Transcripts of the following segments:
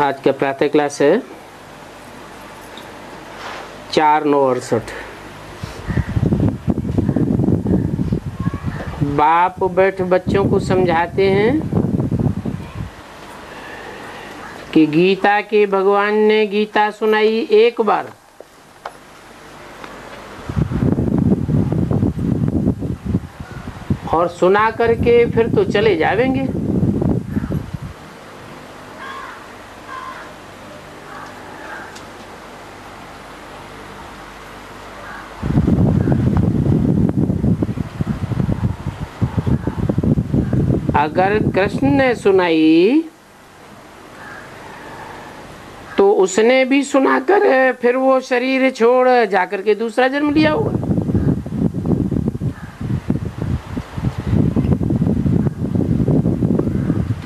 आज का प्रातः क्लास है 4/9/68। बाप बैठ बच्चों को समझाते हैं कि गीता के भगवान ने गीता सुनाई एक बार, और सुना करके फिर तो चले जाएंगे। अगर कृष्ण ने सुनाई तो उसने भी सुनाकर फिर वो शरीर छोड़ जाकर के दूसरा जन्म लिया होगा।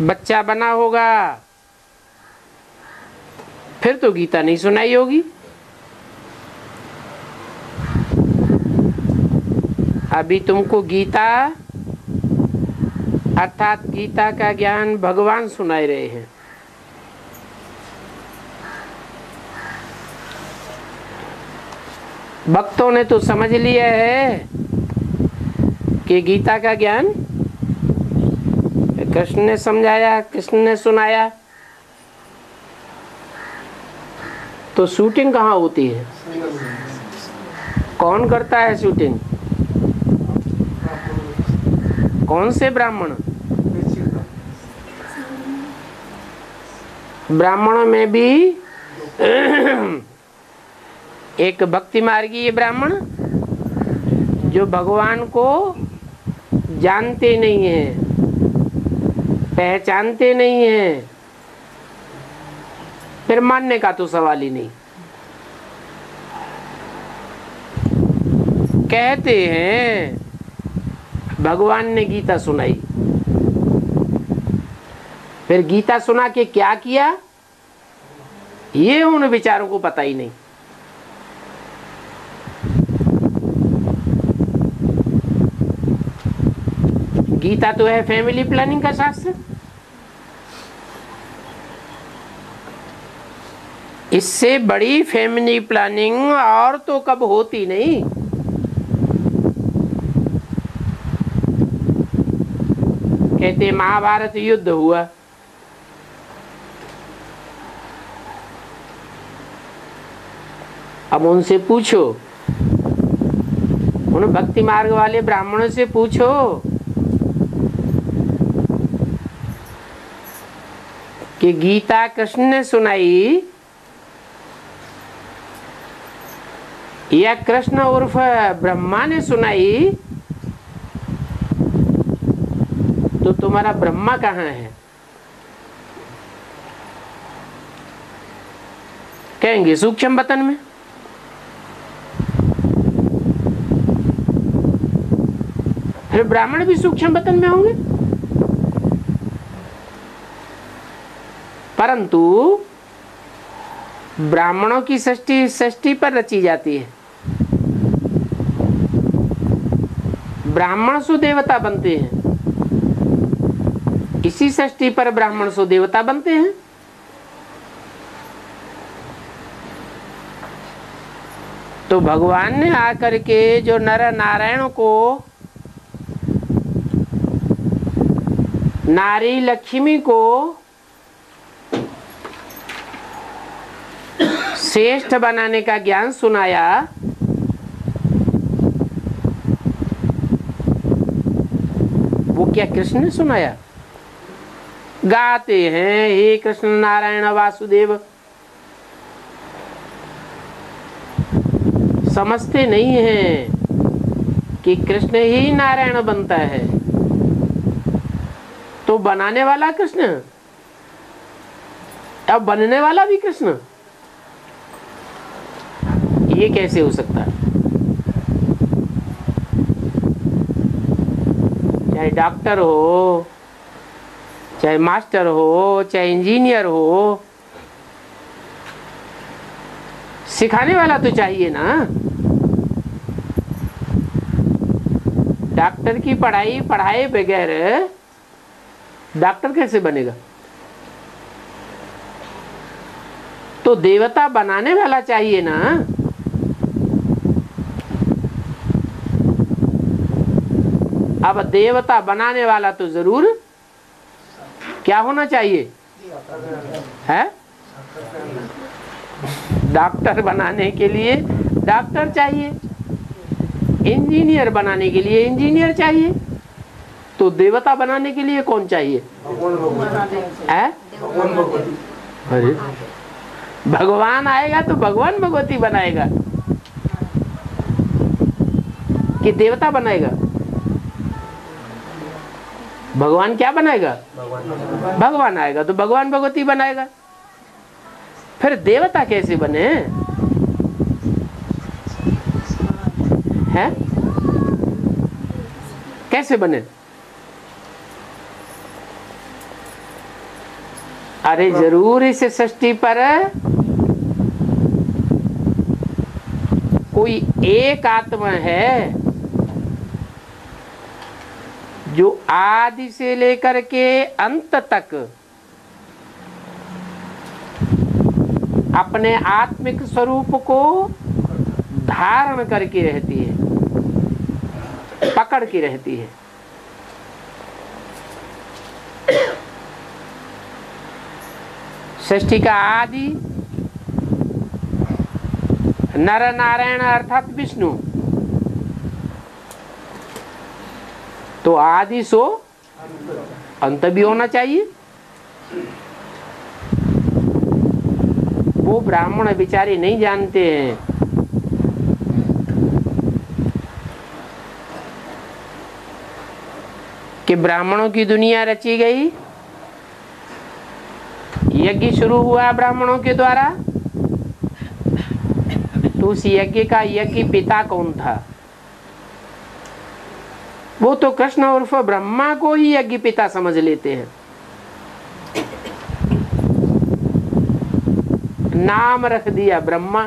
बच्चा बना होगा, फिर तो गीता नहीं सुनाई होगी। अभी तुमको गीता अर्थात गीता का ज्ञान भगवान सुनाए रहे हैं। भक्तों ने तो समझ लिया है कि गीता का ज्ञान कृष्ण ने समझाया, कृष्ण ने सुनाया। तो शूटिंग कहाँ होती है? कौन करता है शूटिंग? कौन से ब्राह्मण? ब्राह्मणों में भी एक भक्ति मार्गीय ब्राह्मण जो भगवान को जानते नहीं हैं, पहचानते नहीं हैं, फिर मानने का तो सवाल ही नहीं। कहते हैं भगवान ने गीता सुनाई, फिर गीता सुना के क्या किया ये उन विचारों को पता ही नहीं। गीता तो है फैमिली प्लानिंग का शास्त्र। इससे बड़ी फैमिली प्लानिंग और तो कब होती नहीं। कहते महाभारत युद्ध हुआ, अब उनसे पूछो, उन भक्ति मार्ग वाले ब्राह्मणों से पूछो कि गीता कृष्ण ने सुनाई या कृष्ण उर्फ ब्रह्मा ने सुनाई, तो तुम्हारा ब्रह्मा कहाँ है? कहेंगे सूक्ष्म वतन में। फिर ब्राह्मण भी सूक्ष्म वतन में होंगे, परंतु ब्राह्मणों की सृष्टि पर रची जाती है। ब्राह्मण सु देवता बनते हैं, इसी सृष्टि पर ब्राह्मण सु देवता बनते हैं। तो भगवान ने आकर के जो नर नारायण को नारी लक्ष्मी को श्रेष्ठ बनाने का ज्ञान सुनाया, वो क्या कृष्ण ने सुनाया? गाते हैं हे कृष्ण नारायण वासुदेव, समझते नहीं हैं कि कृष्ण ही नारायण बनता है। तो बनाने वाला कृष्ण, अब बनने वाला भी कृष्ण, ये कैसे हो सकता है? चाहे डॉक्टर हो, चाहे मास्टर हो, चाहे इंजीनियर हो, सिखाने वाला तो चाहिए ना। डॉक्टर की पढ़ाई पढ़ाए बगैर डॉक्टर कैसे बनेगा? तो देवता बनाने वाला चाहिए ना। अब देवता बनाने वाला तो जरूर क्या होना चाहिए है? डॉक्टर बनाने के लिए डॉक्टर चाहिए, इंजीनियर बनाने के लिए इंजीनियर चाहिए, तो देवता बनाने के लिए कौन चाहिए है? अरे भगवान आएगा तो भगवान भगवती बनाएगा कि देवता बनाएगा? भगवान क्या बनाएगा? भगवान आएगा तो भगवान भगवती बनाएगा। फिर देवता कैसे बने हैं? कैसे बने? अरे जरूर इस सृष्टि पर कोई एक आत्मा है जो आदि से लेकर के अंत तक अपने आत्मिक स्वरूप को धारण करके रहती है, पकड़ के रहती है। सृष्टि का आदि नर नारायण अर्थात विष्णु, तो आदि सो अंत भी होना चाहिए। वो ब्राह्मण बेचारे नहीं जानते हैं कि ब्राह्मणों की दुनिया रची गई, यज्ञ शुरू हुआ ब्राह्मणों के द्वारा, तो उस यज्ञ का यज्ञ पिता कौन था? वो तो कृष्ण उर्फ ब्रह्मा को ही यज्ञ पिता समझ लेते हैं। नाम रख दिया ब्रह्मा।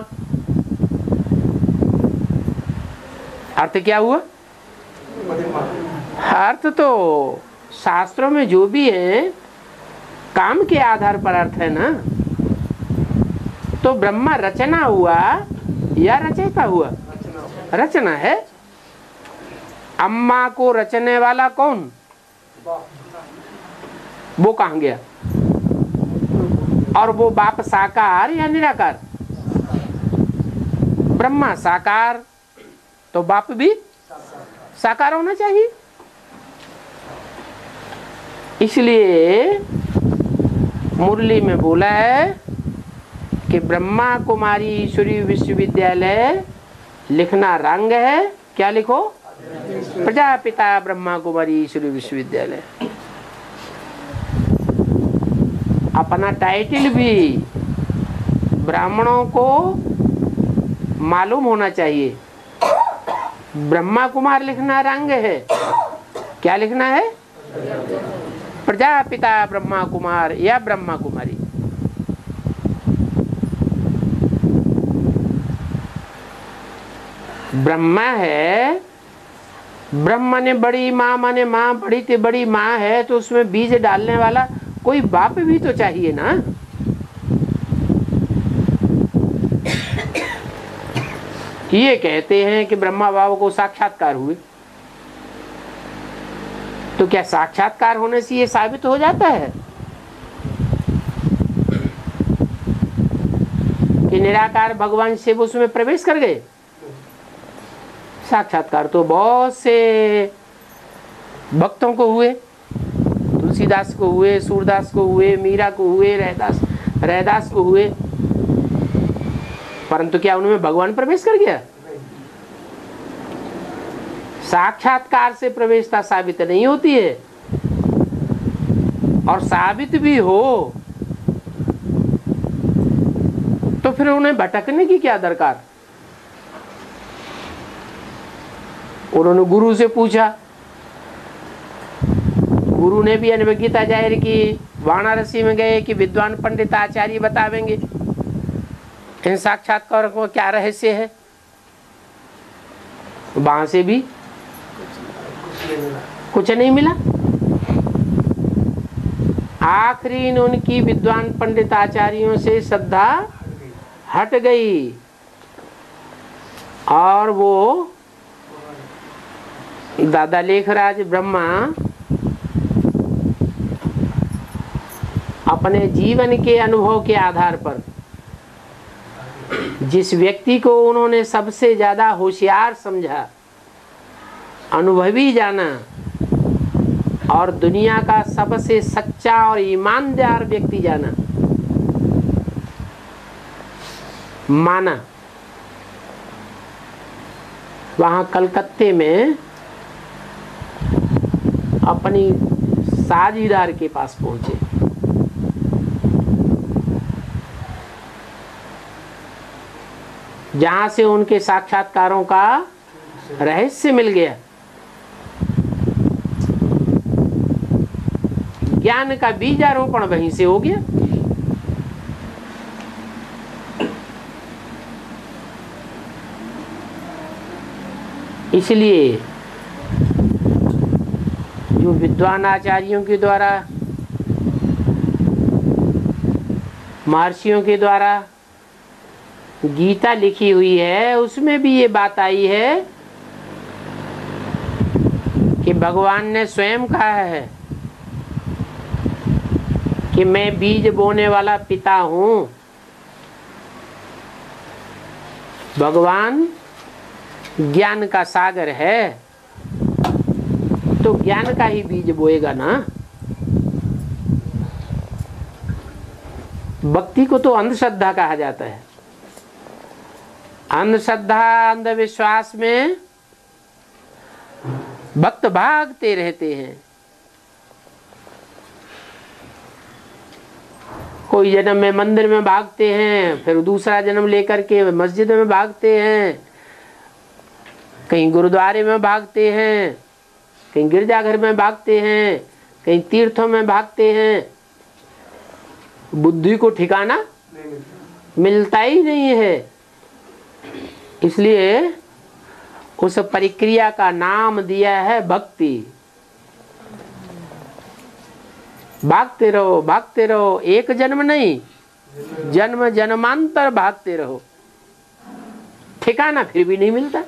अर्थ क्या हुआ? अर्थ तो शास्त्रों में जो भी है काम के आधार पर अर्थ है ना। तो ब्रह्मा रचना हुआ या रचयिता हुआ? रचना है। अम्मा को रचने वाला कौन? वो कहाँ गया? और वो बाप साकार या निराकार? ब्रह्मा साकार, तो बाप भी साकार होना चाहिए। इसलिए मुरली में बोला है कि ब्रह्मा कुमारी ईश्वरी विश्वविद्यालय लिखना रंग है। क्या लिखो? प्रजापिता ब्रह्मा कुमारी ईश्वरी विश्वविद्यालय। अपना टाइटल भी ब्राह्मणों को मालूम होना चाहिए। ब्रह्मा कुमार लिखना रंग है। क्या लिखना है? प्रजापिता ब्रह्मा कुमार या ब्रह्मा कुमारी। ब्रह्मा है, ब्रह्मा ने बड़ी माँ माने माँ, बड़ी ते बड़ी माँ है, तो उसमें बीज डालने वाला कोई बाप भी तो चाहिए ना। ये कहते हैं कि ब्रह्मा बाबा को साक्षात्कार हुए, तो क्या साक्षात्कार होने से ये साबित हो जाता है कि निराकार भगवान शिव उसमें प्रवेश कर गए? साक्षात्कार तो बहुत से भक्तों को हुए, तुलसीदास को हुए, सूरदास को हुए, मीरा को हुए, रैदास को हुए, परंतु क्या उनमें भगवान प्रवेश कर गया? साक्षात्कार से प्रवेशता साबित नहीं होती है। और साबित भी हो तो फिर उन्हें भटकने की क्या दरकार? उन्होंने गुरु से पूछा, गुरु ने भी अनभिज्ञता जाहिर की, वाराणसी में गए कि विद्वान पंडित आचार्य बतावेंगे इन साक्षात्कार को क्या रहस्य है। वहां से भी कुछ नहीं मिला। आखिरी उनकी विद्वान पंडित आचार्यों से श्रद्धा हट गई और वो दादा लेखराज ब्रह्मा अपने जीवन के अनुभव के आधार पर जिस व्यक्ति को उन्होंने सबसे ज्यादा होशियार समझा, अनुभवी जाना और दुनिया का सबसे सच्चा और ईमानदार व्यक्ति जाना, माना, वहां कलकत्ते में अपनी साझीदार के पास पहुंचे। जहां से उनके साक्षात्कारों का रहस्य मिल गया। ज्ञान का बीजारोपण वहीं से हो गया। इसलिए जो विद्वान आचार्यों के द्वारा, महर्षियों के द्वारा गीता लिखी हुई है, उसमें भी ये बात आई है कि भगवान ने स्वयं कहा है कि मैं बीज बोने वाला पिता हूं। भगवान ज्ञान का सागर है तो ज्ञान का ही बीज बोएगा ना। भक्ति को तो अंधश्रद्धा कहा जाता है। अंधश्रद्धा, अंधविश्वास में भक्त भागते रहते हैं। कोई जन्म में मंदिर में भागते हैं, फिर दूसरा जन्म लेकर के मस्जिद में भागते हैं, कहीं गुरुद्वारे में भागते हैं, कहीं गिरजाघर में भागते हैं, कहीं तीर्थों में भागते हैं। बुद्धि को ठिकाना मिलता ही नहीं है। इसलिए उस प्रक्रिया का नाम दिया है भक्ति। भागते रहो, भागते रहो, एक जन्म नहीं, जन्म जन्मांतर भागते रहो, ठिकाना फिर भी नहीं मिलता।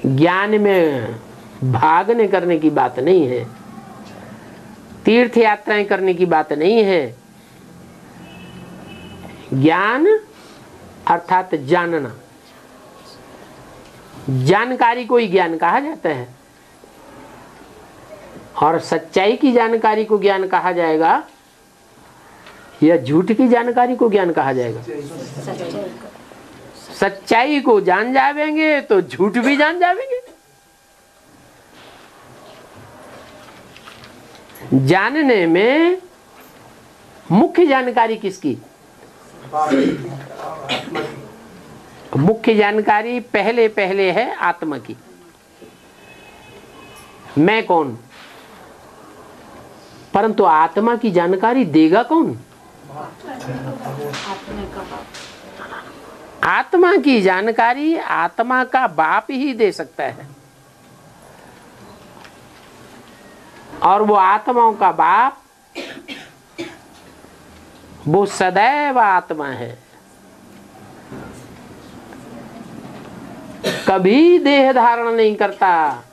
ज्ञान में भागने करने की बात नहीं है, तीर्थ यात्राएं करने की बात नहीं है। ज्ञान अर्थात जानना, जानकारी को ही ज्ञान कहा जाता है। और सच्चाई की जानकारी को ज्ञान कहा जाएगा या झूठ की जानकारी को ज्ञान कहा जाएगा? सच्चाई को जान जावेंगे तो झूठ भी जान जावेंगे। जानने में मुख्य जानकारी किसकी? मुख्य जानकारी पहले पहले है आत्मा की। मैं कौन? परंतु आत्मा की जानकारी देगा कौन? आत्मा की जानकारी आत्मा का बाप ही दे सकता है। और वो आत्माओं का बाप वो सदैव आत्मा है, कभी देह धारण नहीं करता,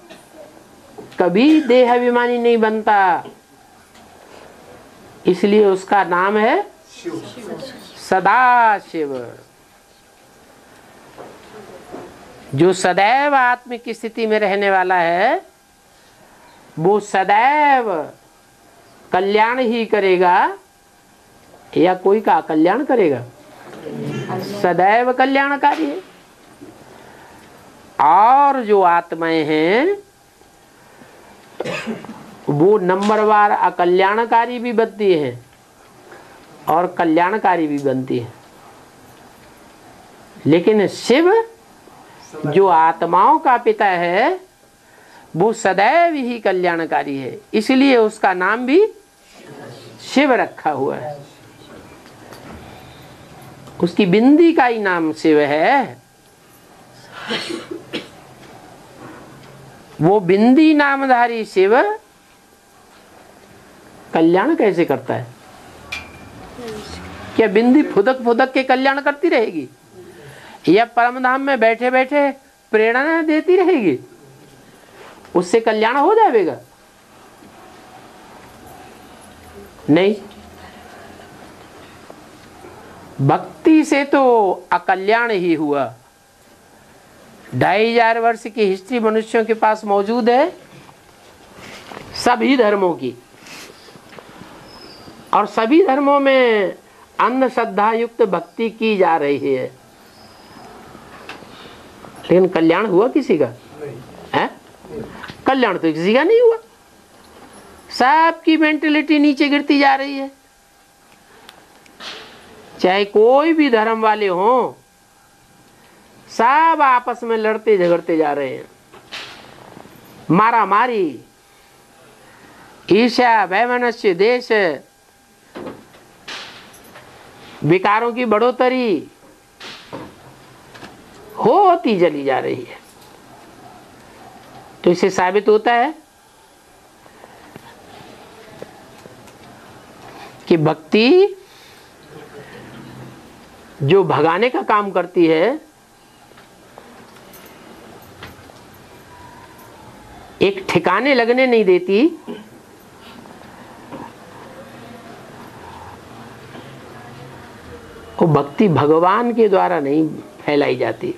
कभी देह अभिमानी नहीं बनता। इसलिए उसका नाम है सदा शिव। जो सदैव आत्मिक स्थिति में रहने वाला है वो सदैव कल्याण ही करेगा या कोई का कल्याण करेगा? सदैव कल्याणकारी है। और जो आत्माएं हैं वो नंबरवार अकल्याणकारी भी बनती है और कल्याणकारी भी बनती है। लेकिन शिव जो आत्माओं का पिता है वो सदैव ही कल्याणकारी है, इसलिए उसका नाम भी शिव रखा हुआ है। उसकी बिंदी का ही नाम शिव है। वो बिंदी नामधारी शिव कल्याण कैसे करता है? क्या बिंदी फुदक फुदक के कल्याण करती रहेगी, या परम धाम में बैठे बैठे प्रेरणा देती रहेगी? उससे कल्याण हो जाएगा? नहीं, भक्ति से तो अकल्याण ही हुआ। 2500 वर्ष की हिस्ट्री मनुष्यों के पास मौजूद है, सभी धर्मों की, और सभी धर्मों में अंधश्रद्धा युक्त भक्ति की जा रही है, लेकिन कल्याण हुआ किसी का? है? कल्याण तो किसी का नहीं हुआ। सबकी मेंटेलिटी नीचे गिरती जा रही है, चाहे कोई भी धर्म वाले हों, सब आपस में लड़ते झगड़ते जा रहे हैं। मारा मारी, ईर्ष्या, वैमनस्य, देश, विकारों की बढ़ोतरी होती चली जा रही है। तो इससे साबित होता है कि भक्ति जो भगाने का काम करती है, एक ठिकाने लगने नहीं देती, वो भक्ति भगवान के द्वारा नहीं फैलाई जाती।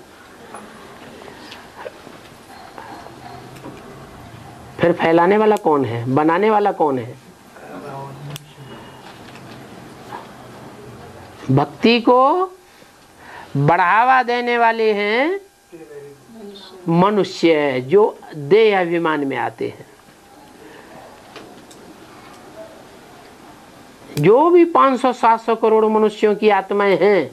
फिर फैलाने वाला कौन है, बनाने वाला कौन है? भक्ति को बढ़ावा देने वाले हैं मनुष्य, जो देह अभिमान में आते हैं। जो भी 500-700 करोड़ मनुष्यों की आत्माएं हैं,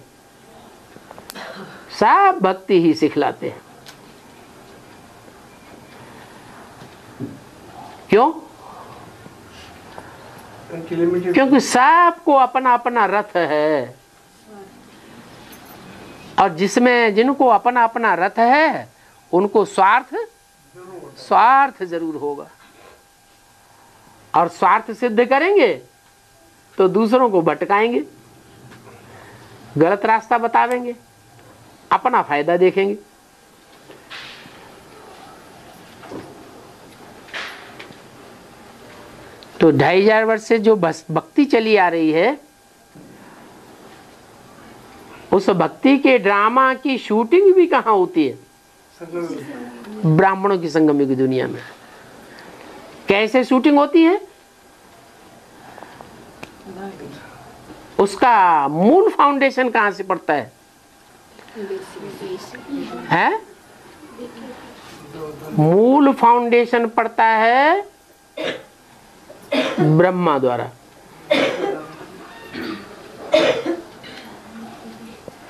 सब भक्ति ही सिखलाते हैं। क्यों? क्योंकि सबको अपना अपना रथ है, और जिसमें जिनको अपना अपना रथ है उनको स्वार्थ जरूर होगा, और स्वार्थ सिद्ध करेंगे तो दूसरों को भटकाएंगे, गलत रास्ता बतावेंगे, अपना फायदा देखेंगे। तो 2500 वर्ष से जो भक्ति चली आ रही है, उस भक्ति के ड्रामा की शूटिंग भी कहाँ होती है? ब्राह्मणों की संगम की दुनिया में। कैसे शूटिंग होती है? उसका मूल फाउंडेशन कहाँ से पड़ता है? है? मूल फाउंडेशन पड़ता है ब्रह्मा द्वारा।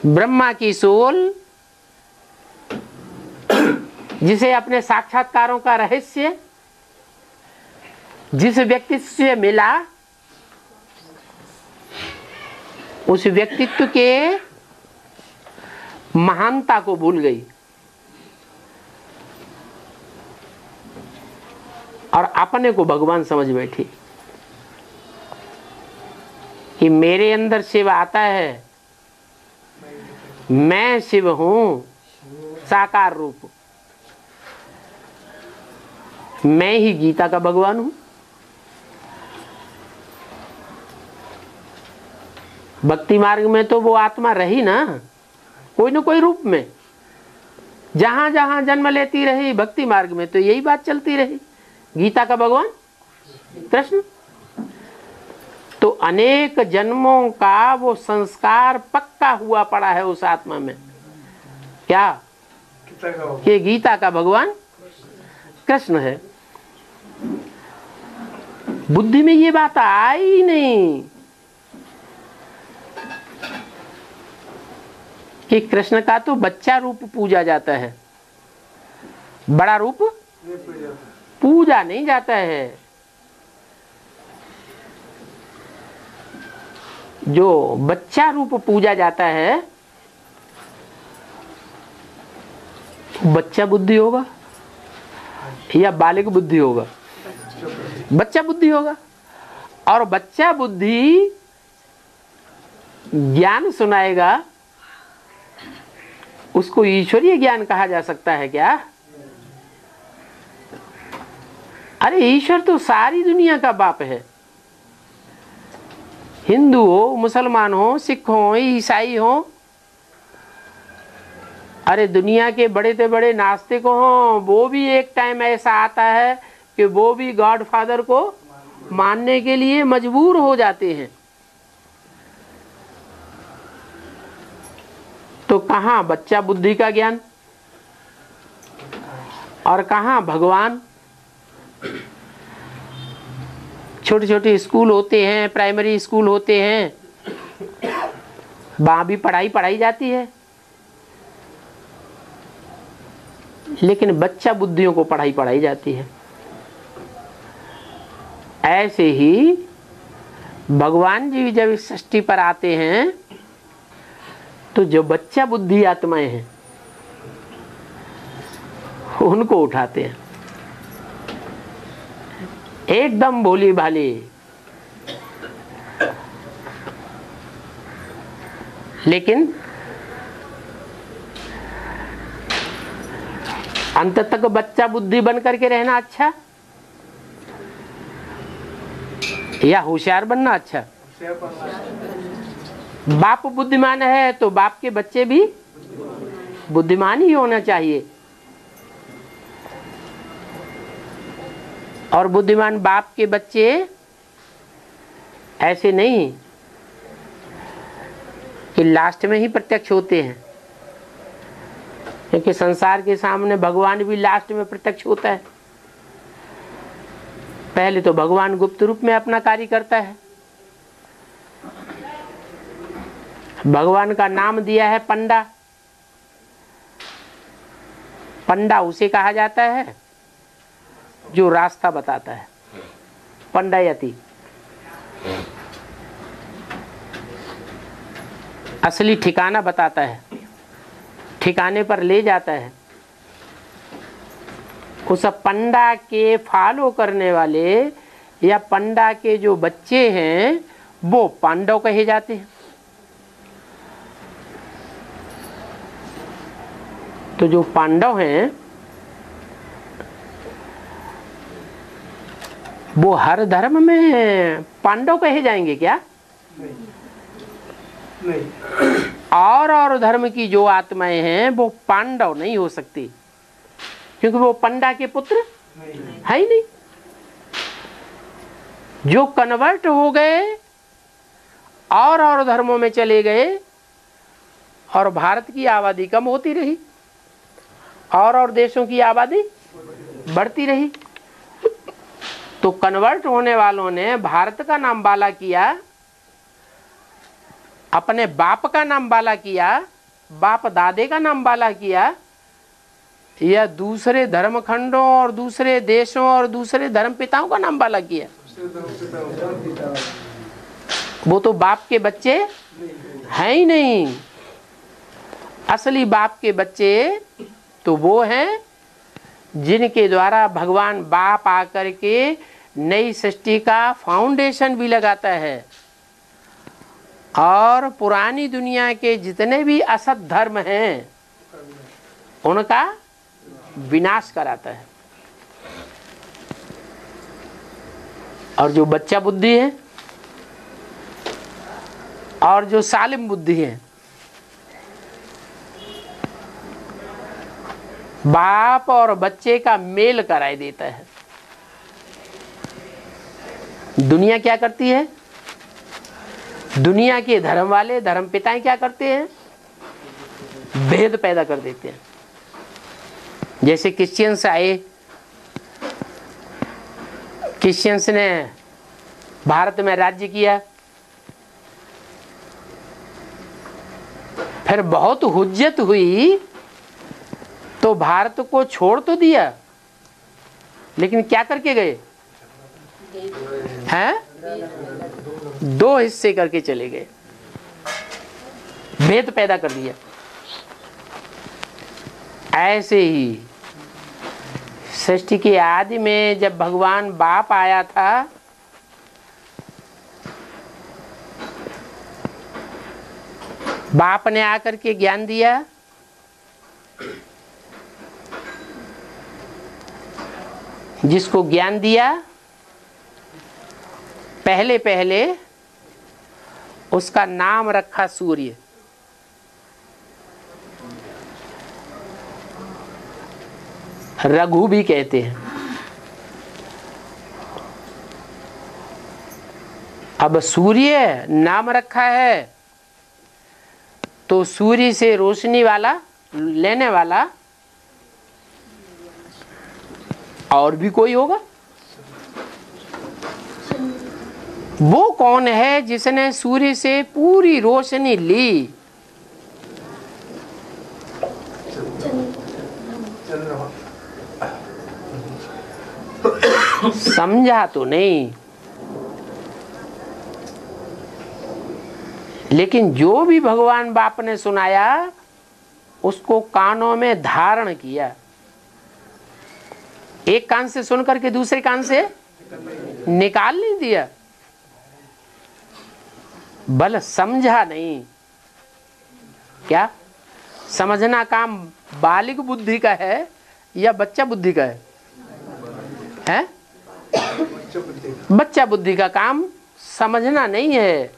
ब्रह्मा की सोल, जिसे अपने साक्षात्कारों का रहस्य जिस व्यक्ति से मिला, उस व्यक्तित्व के महानता को भूल गई और अपने को भगवान समझ बैठी कि मेरे अंदर शिव आता है, मैं शिव हूं, साकार रूप, मैं ही गीता का भगवान हूं। भक्ति मार्ग में तो वो आत्मा रही ना कोई रूप में, जहां जहां जन्म लेती रही। भक्ति मार्ग में तो यही बात चलती रही, गीता का भगवान कृष्ण। तो अनेक जन्मों का वो संस्कार पक्का हुआ पड़ा है उस आत्मा में, क्या कि गीता का भगवान कृष्ण है। बुद्धि में ये बात आई नहीं कि कृष्ण का तो बच्चा रूप पूजा जाता है, बड़ा रूप पूजा नहीं जाता है। जो बच्चा रूप पूजा जाता है, बच्चा बुद्धि होगा या बालिक बुद्धि होगा? बच्चा बुद्धि होगा। और बच्चा बुद्धि ज्ञान सुनाएगा उसको ईश्वरीय ज्ञान कहा जा सकता है क्या? अरे ईश्वर तो सारी दुनिया का बाप है। हिंदू हो, मुसलमान हो, सिख हो, ईसाई हो, अरे दुनिया के बड़े से बड़े नास्तिक हो, वो भी एक टाइम ऐसा आता है कि वो भी गॉड फादर को मानने के लिए मजबूर हो जाते हैं। तो कहाँ बच्चा बुद्धि का ज्ञान और कहाँ भगवान? छोटे छोटे स्कूल होते हैं, प्राइमरी स्कूल होते हैं, वहां भी पढ़ाई जाती है, लेकिन बच्चा बुद्धियों को पढ़ाई जाती है। ऐसे ही भगवान जी जब इस सृष्टि पर आते हैं तो जो बच्चा बुद्धि आत्माएं हैं उनको उठाते हैं, एकदम भोली भाली। लेकिन अंत तक बच्चा बुद्धि बन करके रहना अच्छा या होशियार बनना अच्छा? बाप बुद्धिमान है तो बाप के बच्चे भी बुद्धिमान ही होना चाहिए, और बुद्धिमान बाप के बच्चे ऐसे नहीं कि लास्ट में ही प्रत्यक्ष होते हैं, क्योंकि संसार के सामने भगवान भी लास्ट में प्रत्यक्ष होता है। पहले तो भगवान गुप्त रूप में अपना कार्य करता है। भगवान का नाम दिया है पंडा। पंडा उसे कहा जाता है जो रास्ता बताता है, पंडायति। असली ठिकाना बताता है, ठिकाने पर ले जाता है। उस पंडा के फॉलो करने वाले या पंडा के जो बच्चे हैं वो पांडव कहे जाते हैं। तो जो पांडव हैं वो हर धर्म में पांडव कहे जाएंगे क्या? नहीं। और धर्म की जो आत्माएं हैं वो पांडव नहीं हो सकती, क्योंकि वो पंडा के पुत्र है ही नहीं। जो कन्वर्ट हो गए और धर्मों में चले गए, और भारत की आबादी कम होती रही और देशों की आबादी बढ़ती रही। तो कन्वर्ट होने वालों ने भारत का नाम बाला किया, अपने बाप का नाम बाला किया, बाप दादे का नाम बाला किया, या दूसरे धर्म खंडों और दूसरे देशों और दूसरे धर्म पिताओं का नाम बाला किया। वो तो बाप के बच्चे हैं ही नहीं। असली बाप के बच्चे तो वो हैं जिनके द्वारा भगवान बाप आकर के नई सृष्टि का फाउंडेशन भी लगाता है और पुरानी दुनिया के जितने भी असत धर्म हैं उनका विनाश कराता है। और जो बच्चा बुद्धि है और जो सालिम बुद्धि है, बाप और बच्चे का मेल कराई देता है। दुनिया क्या करती है? दुनिया के धर्म वाले धर्म पिताएं क्या करते हैं? भेद पैदा कर देते हैं। जैसे क्रिश्चियंस आए, क्रिश्चियंस ने भारत में राज्य किया, फिर बहुत हुज्जत हुई तो भारत को छोड़ तो दिया, लेकिन क्या करके गए हैं? दो हिस्से करके चले गए, भेद पैदा कर दिया। ऐसे ही सृष्टि के आदि में जब भगवान बाप आया था बाप ने आकर के ज्ञान दिया, जिसको ज्ञान दिया पहले पहले उसका नाम रखा सूर्य। रघु भी कहते हैं। अब सूर्य नाम रखा है तो सूर्य से रोशनी वाला लेने वाला और भी कोई होगा। वो कौन है जिसने सूर्य से पूरी रोशनी ली? समझा तो नहीं, लेकिन जो भी भगवान बाप ने सुनाया उसको कानों में धारण किया। एक कान से सुन करके दूसरे कान से निकाल नहीं दिया, बल समझा नहीं। क्या समझना काम बालिग बुद्धि का है या बच्चा बुद्धि का है? बच्चा बुद्धि का काम समझना नहीं है,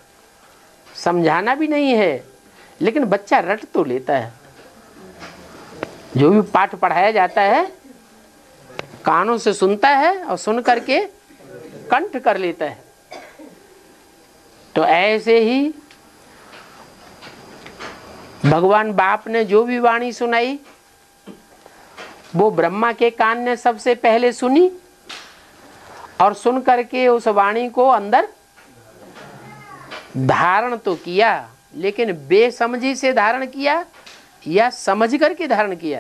समझाना भी नहीं है, लेकिन बच्चा रट तो लेता है। जो भी पाठ पढ़ाया जाता है कानों से सुनता है और सुन करके कंठ कर लेता है। तो ऐसे ही भगवान बाप ने जो भी वाणी सुनाई वो ब्रह्मा के कान ने सबसे पहले सुनी और सुन करके उस वाणी को अंदर धारण तो किया, लेकिन बेसमझी से धारण किया या समझ करके धारण किया?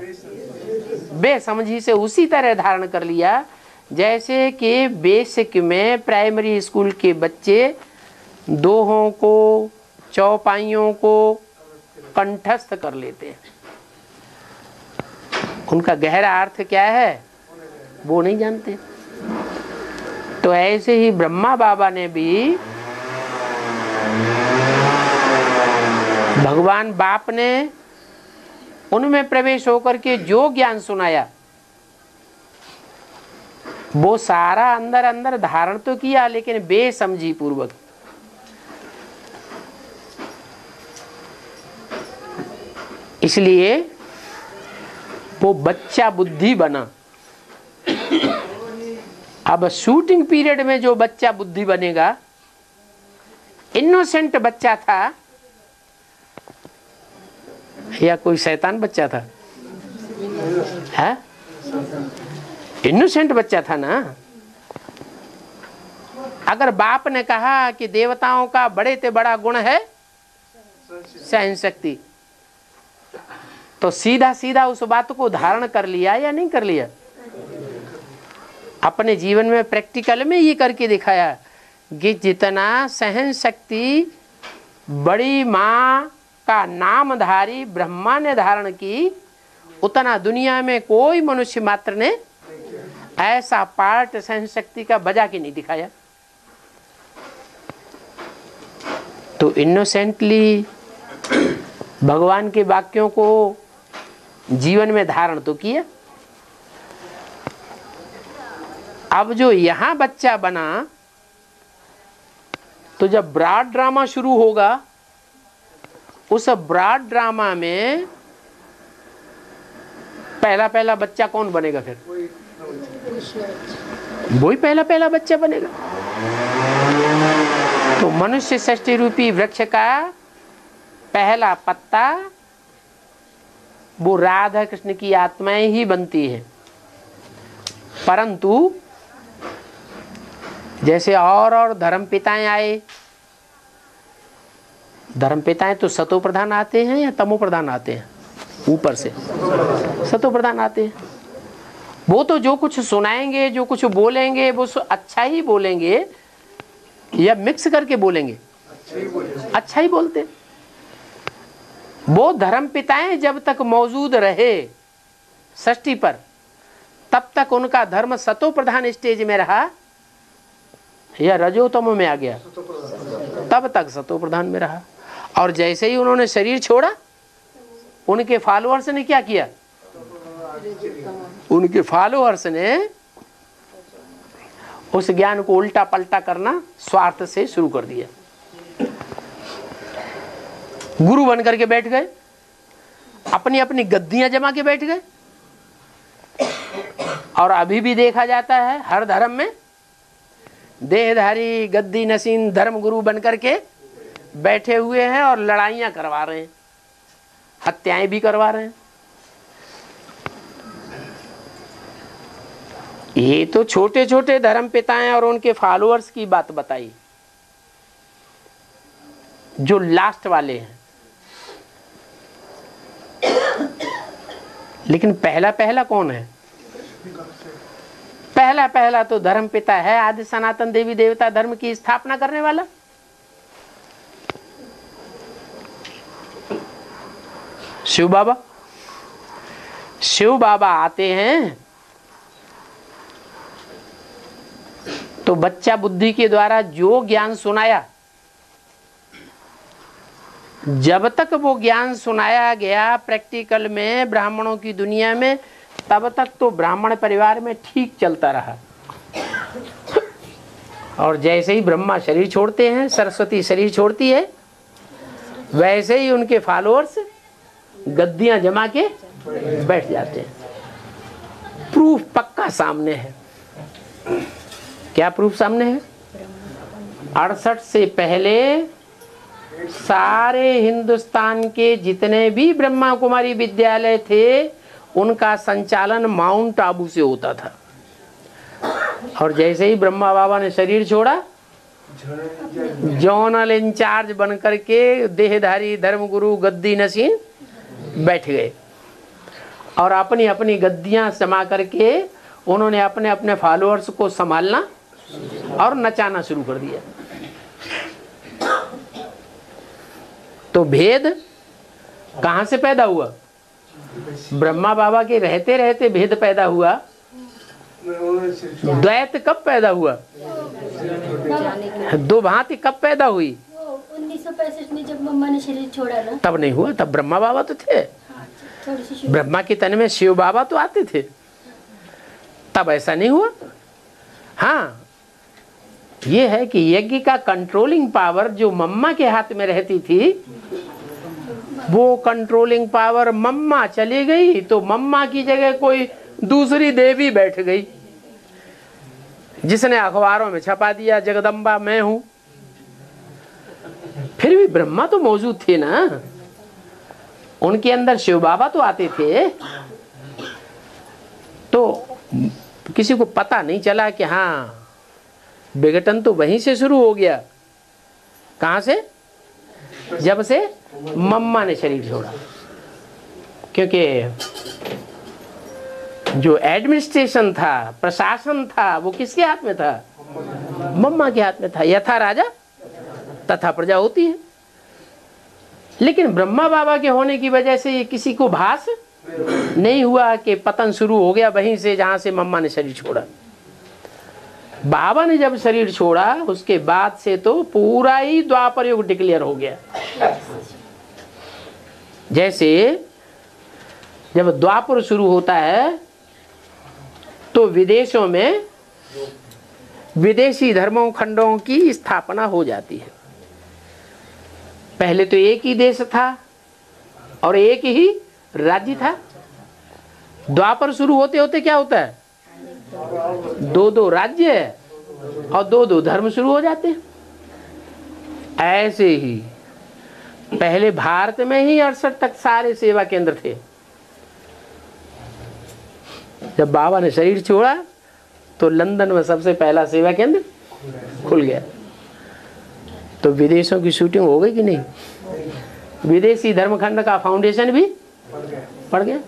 बेसमझी से उसी तरह धारण कर लिया जैसे कि बेसिक में प्राइमरी स्कूल के बच्चे दोहों को चौपाइयों को कंठस्थ कर लेते हैं। उनका गहरा अर्थ क्या है वो नहीं जानते। तो ऐसे ही ब्रह्मा बाबा ने भी भगवान बाप ने उनमें प्रवेश होकर के जो ज्ञान सुनाया वो सारा अंदर अंदर धारण तो किया, लेकिन बेसमझी पूर्वक। इसलिए वो बच्चा बुद्धि बना। अब शूटिंग पीरियड में जो बच्चा बुद्धि बनेगा, इनोसेंट बच्चा था या कोई शैतान बच्चा था? है इनोसेंट बच्चा था ना। अगर बाप ने कहा कि देवताओं का बड़े से बड़ा गुण है सहन शक्ति, तो सीधा सीधा उस बात को धारण कर लिया या नहीं कर लिया? अपने जीवन में प्रैक्टिकल में ये करके दिखाया कि जितना सहन शक्ति बड़ी माँ का नामधारी ब्रह्मा ने धारण की, उतना दुनिया में कोई मनुष्य मात्र ने ऐसा पार्ट सहन शक्ति का बजा के नहीं दिखाया। तो इनोसेंटली भगवान के वाक्यों को जीवन में धारण तो किया। अब जो यहां बच्चा बना, तो जब ब्रॉड ड्रामा शुरू होगा, उस ब्रॉड ड्रामा में पहला पहला बच्चा कौन बनेगा? फिर वही पहला पहला बच्चा बनेगा। तो मनुष्य सृष्टि रूपी वृक्ष का पहला पत्ता वो राधा कृष्ण की आत्माएं ही बनती है। परंतु जैसे और धर्म पिताएं आए, धर्म पिताएं तो सतो प्रधान आते हैं या तमो प्रधान आते हैं? ऊपर से सतो प्रधान आते हैं। वो तो जो कुछ सुनाएंगे, जो कुछ बोलेंगे, वो अच्छा ही बोलेंगे या मिक्स करके बोलेंगे? अच्छा ही बोलते। वो धर्म पिताएं जब तक मौजूद रहे सृष्टि पर, तब तक उनका धर्म सतो प्रधान स्टेज में रहा या रजोतम में आ गया? तब तक सतो प्रधान में रहा। और जैसे ही उन्होंने शरीर छोड़ा, उनके फॉलोअर्स ने क्या किया? उनके फॉलोअर्स ने उस ज्ञान को उल्टा पलटा करना स्वार्थ से शुरू कर दिया। गुरु बन करके बैठ गए, अपनी अपनी गद्दियां जमा के बैठ गए। और अभी भी देखा जाता है हर धर्म में देहधारी गद्दी नसीन धर्म गुरु बन करके बैठे हुए हैं और लड़ाइयां करवा रहे हैं, हत्याएं भी करवा रहे हैं। ये तो छोटे छोटे धर्म पिताएं और उनके फॉलोअर्स की बात बताई। जो लास्ट वाले हैं, लेकिन पहला पहला कौन है? पहला पहला तो धर्म पिता है, आदि सनातन देवी देवता धर्म की स्थापना करने वाला। शिव बाबा। शिव बाबा आते हैं तो बच्चा बुद्धि के द्वारा जो ज्ञान सुनाया, जब तक वो ज्ञान सुनाया गया प्रैक्टिकल में ब्राह्मणों की दुनिया में, तब तक तो ब्राह्मण परिवार में ठीक चलता रहा। और जैसे ही ब्रह्मा शरीर छोड़ते हैं, सरस्वती शरीर छोड़ती है, वैसे ही उनके फॉलोअर्स गद्दियां जमा के बैठ जाते हैं। प्रूफ पक्का सामने है। क्या प्रूफ सामने है? 68 से पहले सारे हिंदुस्तान के जितने भी ब्रह्मा कुमारी विद्यालय थे, उनका संचालन माउंट आबू से होता था। और जैसे ही ब्रह्मा बाबा ने शरीर छोड़ा, जोनल इंचार्ज बनकर के देहधारी धर्मगुरु गद्दी नसीन बैठ गए और अपनी अपनी गद्दियां जमा करके उन्होंने अपने अपने फॉलोअर्स को संभालना और नचाना शुरू कर दिया। तो भेद कहां से पैदा हुआ? ब्रह्मा बाबा के रहते रहते भेद पैदा हुआ। द्वैत कब पैदा हुआ? दो भांति कब पैदा हुई? 1965 में जब मम्मा ने शरीर छोड़ा ना, तब नहीं हुआ। तब ब्रह्मा बाबा तो थे। ब्रह्मा के तन में शिव बाबा तो आते थे, तब ऐसा नहीं हुआ। हाँ, ये है कि यज्ञ का कंट्रोलिंग पावर जो मम्मा के हाथ में रहती थी, वो कंट्रोलिंग पावर मम्मा चली गई तो मम्मा की जगह कोई दूसरी देवी बैठ गई, जिसने अखबारों में छपा दिया जगदम्बा मैं हूं। फिर भी ब्रह्मा तो मौजूद थे ना, उनके अंदर शिव बाबा तो आते थे। तो किसी को पता नहीं चला कि हाँ, विघटन तो वहीं से शुरू हो गया। कहां से? जब से मम्मा ने शरीर छोड़ा। क्योंकि जो एडमिनिस्ट्रेशन था, प्रशासन था, वो किसके हाथ में था? मम्मा के हाथ में था। यथा राजा तथा प्रजा होती है। लेकिन ब्रह्मा बाबा के होने की वजह से ये किसी को भास नहीं हुआ कि पतन शुरू हो गया वहीं से जहां से मम्मा ने शरीर छोड़ा। बाबा ने जब शरीर छोड़ा, उसके बाद से तो पूरा ही द्वापर युग डिक्लेयर हो गया। जैसे जब द्वापर शुरू होता है तो विदेशों में विदेशी धर्मों खंडों की स्थापना हो जाती है। पहले तो एक ही देश था और एक ही राज्य था। द्वापर शुरू होते होते क्या होता है? दो दो राज्य और दो दो धर्म शुरू हो जाते हैं। ऐसे ही पहले भारत में ही 68 तक सारे सेवा केंद्र थे। जब बाबा ने शरीर छोड़ा तो लंदन में सबसे पहला सेवा केंद्र खुल गया। तो विदेशों की शूटिंग हो गई कि नहीं? विदेशी धर्मखंड का फाउंडेशन भी पड़ गया।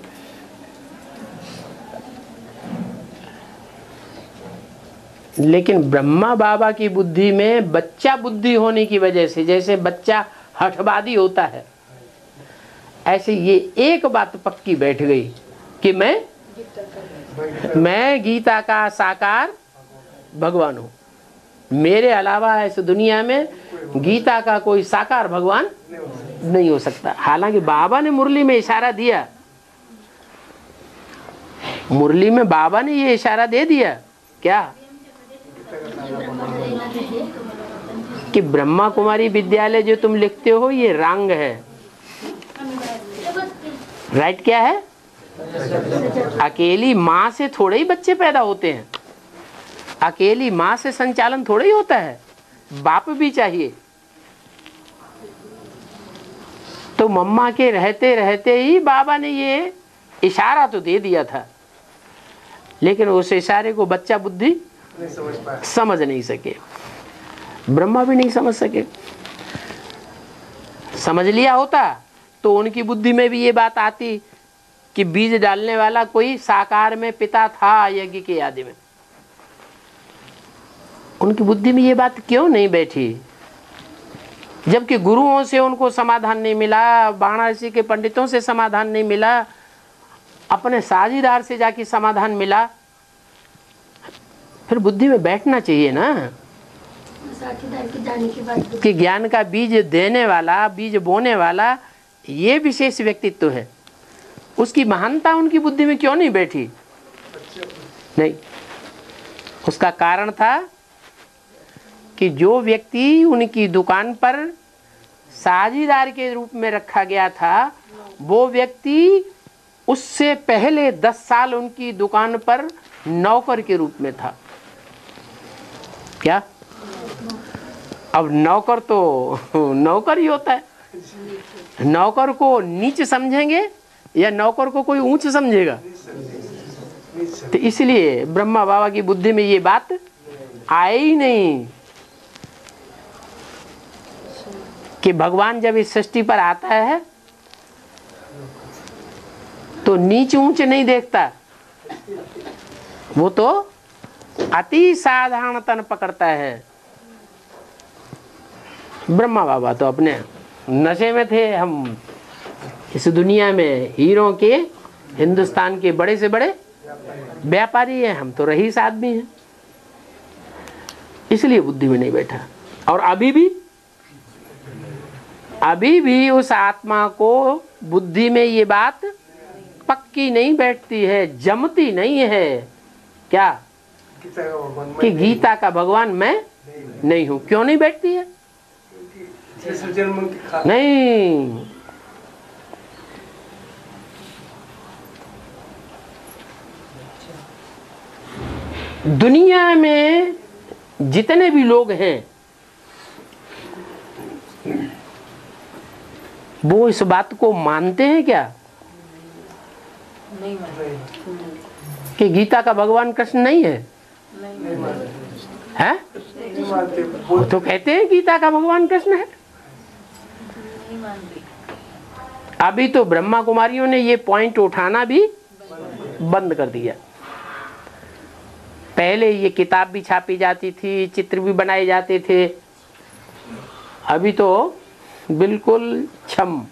लेकिन ब्रह्मा बाबा की बुद्धि में बच्चा बुद्धि होने की वजह से, जैसे बच्चा हठवादी होता है, ऐसे ये एक बात पक्की बैठ गई कि मैं गीता का साकार भगवान हूं। मेरे अलावा इस दुनिया में गीता का कोई साकार भगवान नहीं हो सकता। हालांकि बाबा ने मुरली में इशारा दिया, मुरली में बाबा ने ये इशारा दे दिया क्या कि ब्रह्मा कुमारी विद्यालय जो तुम लिखते हो ये रंग है। राइट क्या है? अकेली माँ से थोड़े ही बच्चे पैदा होते हैं, अकेली माँ से संचालन थोड़ा ही होता है, बाप भी चाहिए। तो मम्मा के रहते रहते ही बाबा ने ये इशारा तो दे दिया था, लेकिन उस इशारे को बच्चा बुद्धि समझ नहीं सके, ब्रह्मा भी नहीं समझ सके। समझ लिया होता तो उनकी बुद्धि में भी ये बात आती कि बीज डालने वाला कोई साकार में पिता था यज्ञ के आदि में। उनकी बुद्धि में ये बात क्यों नहीं बैठी? जबकि गुरुओं से उनको समाधान नहीं मिला, वाराणसी के पंडितों से समाधान नहीं मिला, अपने साझीदार से जाके समाधान मिला। फिर बुद्धि में बैठना चाहिए ना साथीदार की जाने के बाद कि ज्ञान का बीज देने वाला, बीज बोने वाला ये विशेष व्यक्तित्व है। उसकी महानता उनकी बुद्धि में क्यों नहीं बैठी? नहीं, उसका कारण था कि जो व्यक्ति उनकी दुकान पर साझीदार के रूप में रखा गया था, वो व्यक्ति उससे पहले 10 साल उनकी दुकान पर नौकर के रूप में था। क्या? अब नौकर तो नौकर ही होता है। नौकर को नीच समझेंगे या नौकर को कोई ऊंच समझेगा? तो इसलिए ब्रह्मा बाबा की बुद्धि में ये बात आई ही नहीं कि भगवान जब इस सृष्टि पर आता है तो नीच ऊंच नहीं देखता, वो तो अति साधारण तन पकड़ता है। ब्रह्मा बाबा तो अपने नशे में थे। हम इस दुनिया में हीरों के, हिंदुस्तान के बड़े से बड़े व्यापारी हैं, हम तो रईस आदमी हैं, इसलिए बुद्धि में नहीं बैठा। और अभी भी उस आत्मा को बुद्धि में ये बात पक्की नहीं बैठती है, जमती नहीं है। क्या? कि गीता का भगवान मैं नहीं हूं। क्यों नहीं बैठती है? नहीं, दुनिया में जितने भी लोग हैं वो इस बात को मानते हैं क्या नहीं मानते कि गीता का भगवान कृष्ण नहीं है? हैं? वो तो कहते हैं गीता का भगवान कृष्ण है। नहीं मानते। अभी तो ब्रह्मा कुमारियों ने ये पॉइंट उठाना भी बंद कर दिया। पहले ये किताब भी छापी जाती थी, चित्र भी बनाए जाते थे, अभी तो बिल्कुल छम।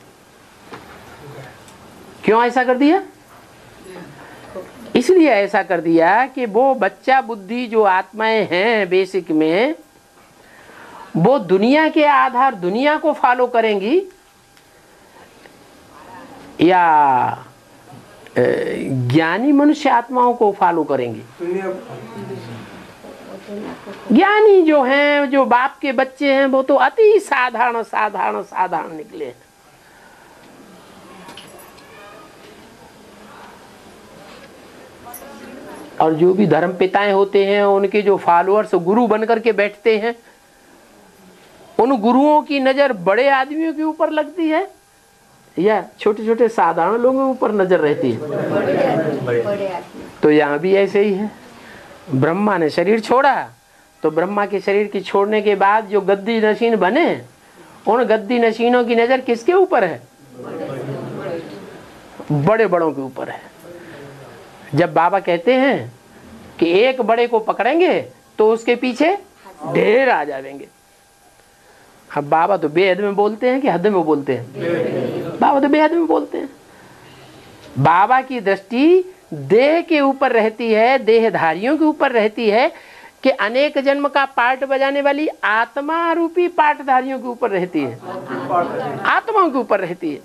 क्यों ऐसा कर दिया? इसलिए ऐसा कर दिया कि वो बच्चा बुद्धि जो आत्माएं हैं बेसिक में, वो दुनिया के आधार दुनिया को फॉलो करेंगी या ज्ञानी मनुष्य आत्माओं को फॉलो करेंगी? ज्ञानी जो हैं, जो बाप के बच्चे हैं, वो तो अति साधारण निकले हैं। और जो भी धर्म पिताएं होते हैं, उनके जो फॉलोअर्स गुरु बनकर के बैठते हैं, उन गुरुओं की नजर बड़े आदमियों के ऊपर लगती है या छोटे छोटे साधारण लोगों के ऊपर नजर रहती है? तो यहाँ भी ऐसे ही है। ब्रह्मा ने शरीर छोड़ा तो ब्रह्मा के शरीर की छोड़ने के बाद जो गद्दी नशीन बने, उन गद्दी नशीनों की नजर किसके ऊपर है? बड़े बड़ों के ऊपर है। जब बाबा कहते हैं कि एक बड़े को पकड़ेंगे तो उसके पीछे ढेर आ जाएंगे। अब बाबा तो बेहद में बोलते हैं कि हद में बोलते हैं? बाबा तो बेहद में बोलते हैं। बाबा की दृष्टि देह के ऊपर रहती है, देहधारियों के ऊपर रहती है, कि अनेक जन्म का पार्ट बजाने वाली आत्मा रूपी पार्टधारियों के ऊपर रहती है। आत्माओं के ऊपर रहती है।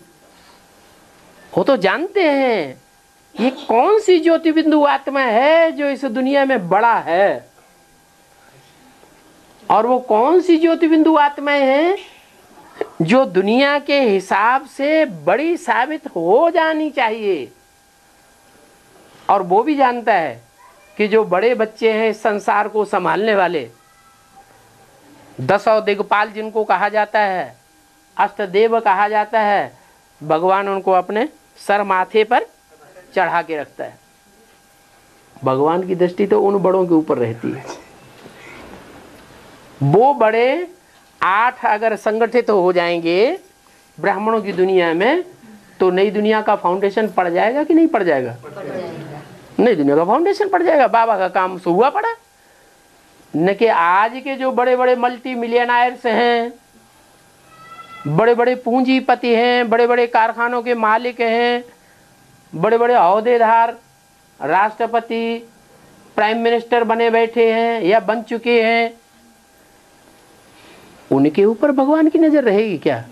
वो तो जानते हैं ये कौन सी ज्योति बिंदु आत्मा है जो इस दुनिया में बड़ा है, और वो कौन सी ज्योति बिंदु आत्माएं हैं जो दुनिया के हिसाब से बड़ी साबित हो जानी चाहिए। और वो भी जानता है कि जो बड़े बच्चे हैं इस संसार को संभालने वाले, 10 दिग्पाल जिनको कहा जाता है, अष्टदेव कहा जाता है, भगवान उनको अपने सर माथे पर चढ़ा के रखता है। भगवान की दृष्टि तो उन बड़ों के ऊपर रहती है। वो बड़े 8 अगर संगठित हो जाएंगे ब्राह्मणों की दुनिया में, तो नई दुनिया का फाउंडेशन पड़ जाएगा कि नहीं पड़ जाएगा? नई दुनिया का फाउंडेशन पड़ जाएगा। बाबा का काम सो हुआ पड़ा। न कि आज के जो बड़े बड़े मल्टी मिलियनायर्स हैं, बड़े बड़े पूंजीपति हैं, बड़े बड़े कारखानों के मालिक हैं, बड़े बड़े ओहदेदार, राष्ट्रपति, प्राइम मिनिस्टर बने बैठे हैं या बन चुके हैं, उनके ऊपर भगवान की नजर रहेगी क्या?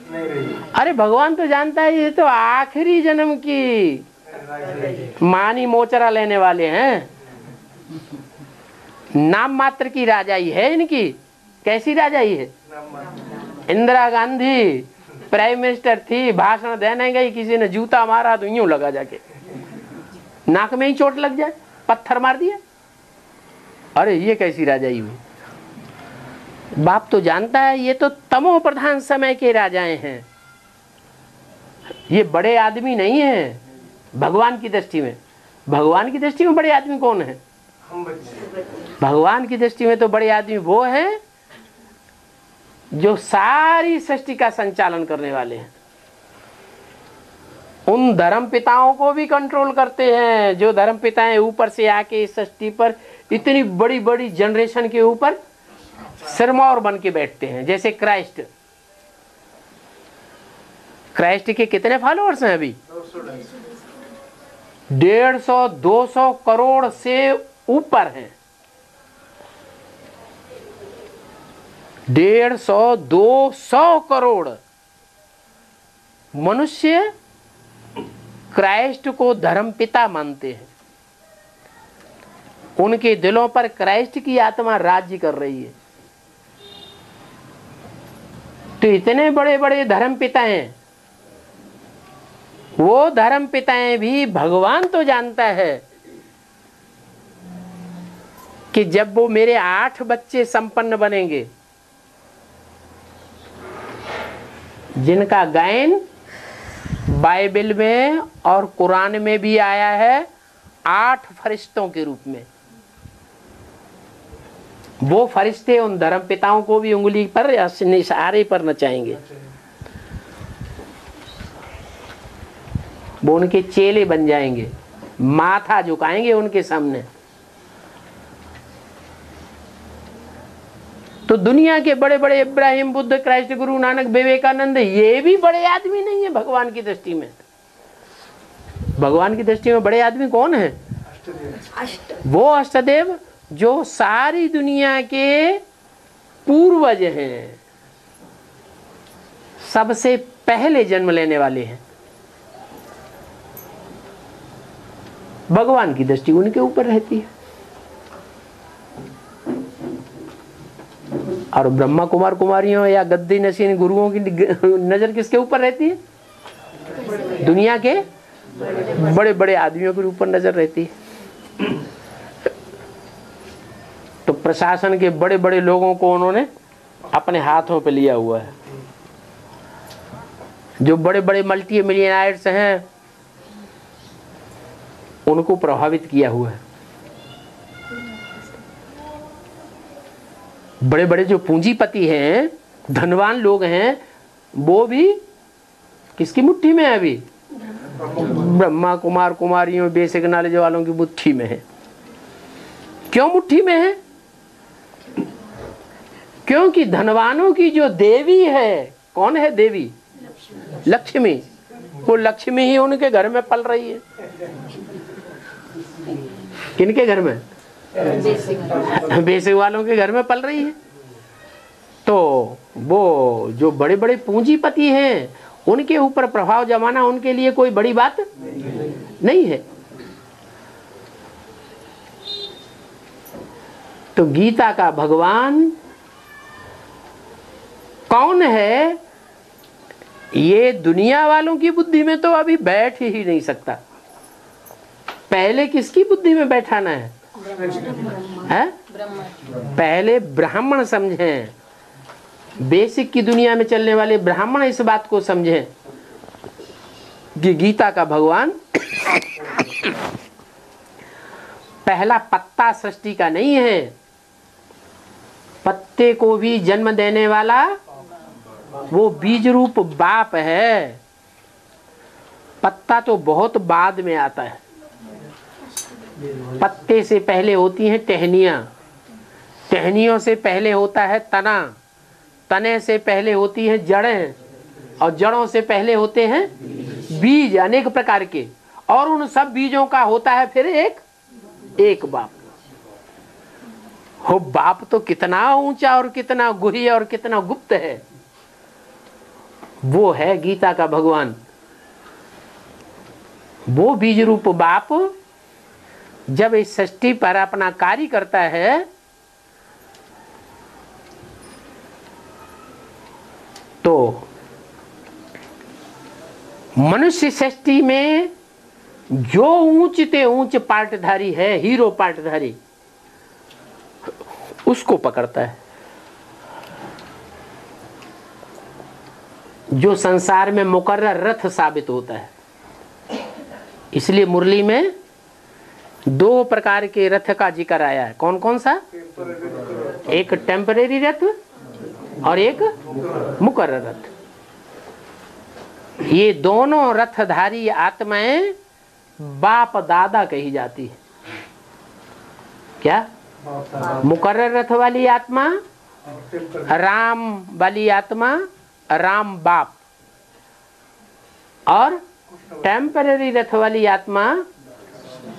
अरे भगवान तो जानता है ये तो आखिरी जन्म की मानी मोचरा लेने वाले हैं। नाम मात्र की राजाई है इनकी। कैसी राजाई है? इंदिरा गांधी प्राइम मिनिस्टर थी, भाषण देने गई, किसी ने जूता मारा तो यूं लगा जाके नाक में ही चोट लग जाए, पत्थर मार दिया। अरे ये कैसी राजाई हुई? बाप तो जानता है ये तो तमो प्रधान समय के राजाएं हैं, ये बड़े आदमी नहीं है भगवान की दृष्टि में। भगवान की दृष्टि में बड़े आदमी कौन है? भगवान की दृष्टि में तो बड़े आदमी वो हैं जो सारी सृष्टि का संचालन करने वाले हैं। उन धर्म पिताओं को भी कंट्रोल करते हैं जो धर्म पिताएं ऊपर से आके इस सृष्टि पर इतनी बड़ी बड़ी जनरेशन के ऊपर सिरमौर बन के बैठते हैं। जैसे क्राइस्ट के कितने फॉलोअर्स हैं अभी? 150-200 करोड़ से ऊपर हैं। 150-200 करोड़ मनुष्य क्राइस्ट को धर्म पिता मानते हैं। उनके दिलों पर क्राइस्ट की आत्मा राज्य कर रही है। तो इतने बड़े बड़े धर्म पिता हैं, वो धर्म पिताएं भी भगवान तो जानता है कि जब वो मेरे 8 बच्चे संपन्न बनेंगे, जिनका गायन बाइबल में और कुरान में भी आया है 8 फरिश्तों के रूप में, वो फरिश्ते उन धर्म पिताओं को भी उंगली पर या इशारे पर नचाएंगे। वो उनके चेले बन जाएंगे, माथा झुकाएंगे उनके सामने। तो दुनिया के बड़े बड़े इब्राहिम, बुद्ध, क्राइस्ट, गुरु नानक, विवेकानंद, ये भी बड़े आदमी नहीं है भगवान की दृष्टि में। भगवान की दृष्टि में बड़े आदमी कौन है? वो अष्टदेव जो सारी दुनिया के पूर्वज हैं, सबसे पहले जन्म लेने वाले हैं। भगवान की दृष्टि उनके ऊपर रहती है। और ब्रह्मा कुमार कुमारियों या गद्दी नशीन गुरुओं की नजर किसके ऊपर रहती है? दुनिया के बड़े बड़े आदमियों के ऊपर नजर रहती है। तो प्रशासन के बड़े बड़े लोगों को उन्होंने अपने हाथों पे लिया हुआ है। जो बड़े बड़े मल्टी मिलियनायर्स हैं उनको प्रभावित किया हुआ है। बड़े बड़े जो पूंजीपति हैं, धनवान लोग हैं, वो भी किसकी मुट्ठी में है? अभी ब्रह्मा कुमार कुमारियों, बेसिक नॉलेज वालों की मुट्ठी में है। क्यों मुट्ठी में है? क्योंकि धनवानों की जो देवी है, कौन है देवी? लक्ष्मी। वो लक्ष्मी ही उनके घर में पल रही है। किनके घर में? बेसिक वालों के घर में पल रही है। तो वो जो बड़े बड़े पूंजीपति हैं उनके ऊपर प्रभाव जमाना उनके लिए कोई बड़ी बात नहीं है। तो गीता का भगवान कौन है, ये दुनिया वालों की बुद्धि में तो अभी बैठ ही नहीं सकता। पहले किसकी बुद्धि में बैठाना है? पहले ब्राह्मण समझें, बेसिक की दुनिया में चलने वाले ब्राह्मण इस बात को समझें कि गीता का भगवान पहला पत्ता सृष्टि का नहीं है, पत्ते को भी जन्म देने वाला वो बीज रूप बाप है। पत्ता तो बहुत बाद में आता है। पत्ते से पहले होती हैं टहनियां, टहनियों से पहले होता है तना, तने से पहले होती हैं जड़ें, और जड़ों से पहले होते हैं बीज अनेक प्रकार के, और उन सब बीजों का होता है फिर एक बाप। हो बाप तो कितना ऊंचा और कितना गुह्य और कितना गुप्त है, वो है गीता का भगवान। वो बीज रूप बाप जब इस सृष्टि पर अपना कार्य करता है तो मनुष्य सृष्टि में जो ऊंच ते ऊंच पार्टधारी है, हीरो पार्टधारी, उसको पकड़ता है। जो संसार में मुकर्रर रथ साबित होता है। इसलिए मुरली में 2 प्रकार के रथ का जिक्र आया है। कौन कौन सा? एक टेम्परेरी रथ और एक मुकर्रर रथ। ये दोनों रथधारी आत्माएं बाप दादा कही जाती है। क्या? मुकर्रर रथ वाली आत्मा राम वाली आत्मा राम बाप, और टेम्पररी रथ वाली आत्मा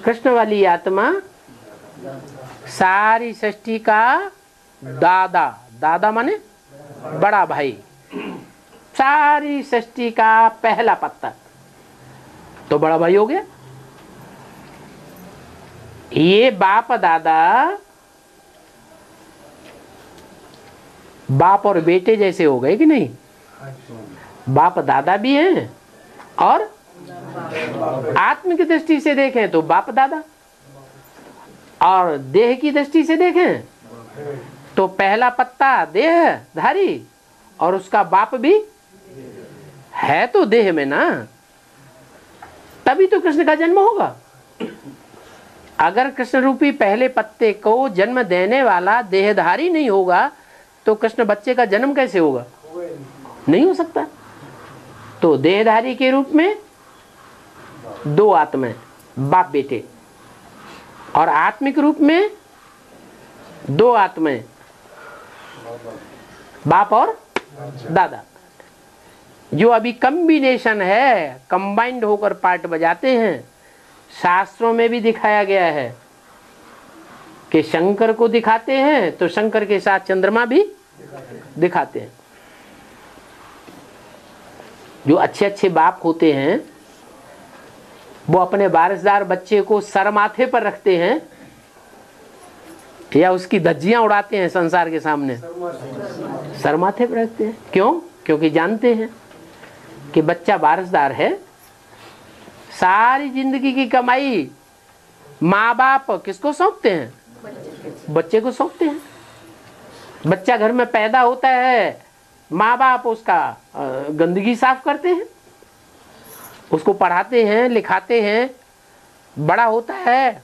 कृष्ण वाली आत्मा सारी सृष्टि का दादा। दादा माने बड़ा भाई, सारी सृष्टि का पहला पत्ता तो बड़ा भाई हो गया। ये बाप दादा बाप और बेटे जैसे हो गए कि नहीं? बाप दादा भी हैं, और आत्म की दृष्टि से देखें तो बाप दादा, और देह की दृष्टि से देखें तो पहला पत्ता देह धारी और उसका बाप भी है तो देह में ना, तभी तो कृष्ण का जन्म होगा। अगर कृष्ण रूपी पहले पत्ते को जन्म देने वाला देहधारी नहीं होगा तो कृष्ण बच्चे का जन्म कैसे होगा? नहीं हो सकता। तो देहधारी के रूप में 2 आत्माएं, बाप बेटे, और आत्मिक रूप में 2 आत्माएं, बाप और दादा। जो अभी कॉम्बिनेशन है, कंबाइंड होकर पार्ट बजाते हैं। शास्त्रों में भी दिखाया गया है कि शंकर को दिखाते हैं तो शंकर के साथ चंद्रमा भी दिखाते हैं। जो अच्छे अच्छे बाप होते हैं वो अपने वारिसदार बच्चे को सर माथे पर रखते हैं या उसकी धज्जियां उड़ाते हैं संसार के सामने, सर माथे पर रखते हैं। क्यों? क्योंकि जानते हैं कि बच्चा वारिसदार है। सारी जिंदगी की कमाई माँ बाप किसको सौंपते हैं? बच्चे को सौंपते हैं। बच्चा घर में पैदा होता है, माँ बाप उसका गंदगी साफ करते हैं, उसको पढ़ाते हैं, लिखाते हैं, बड़ा होता है,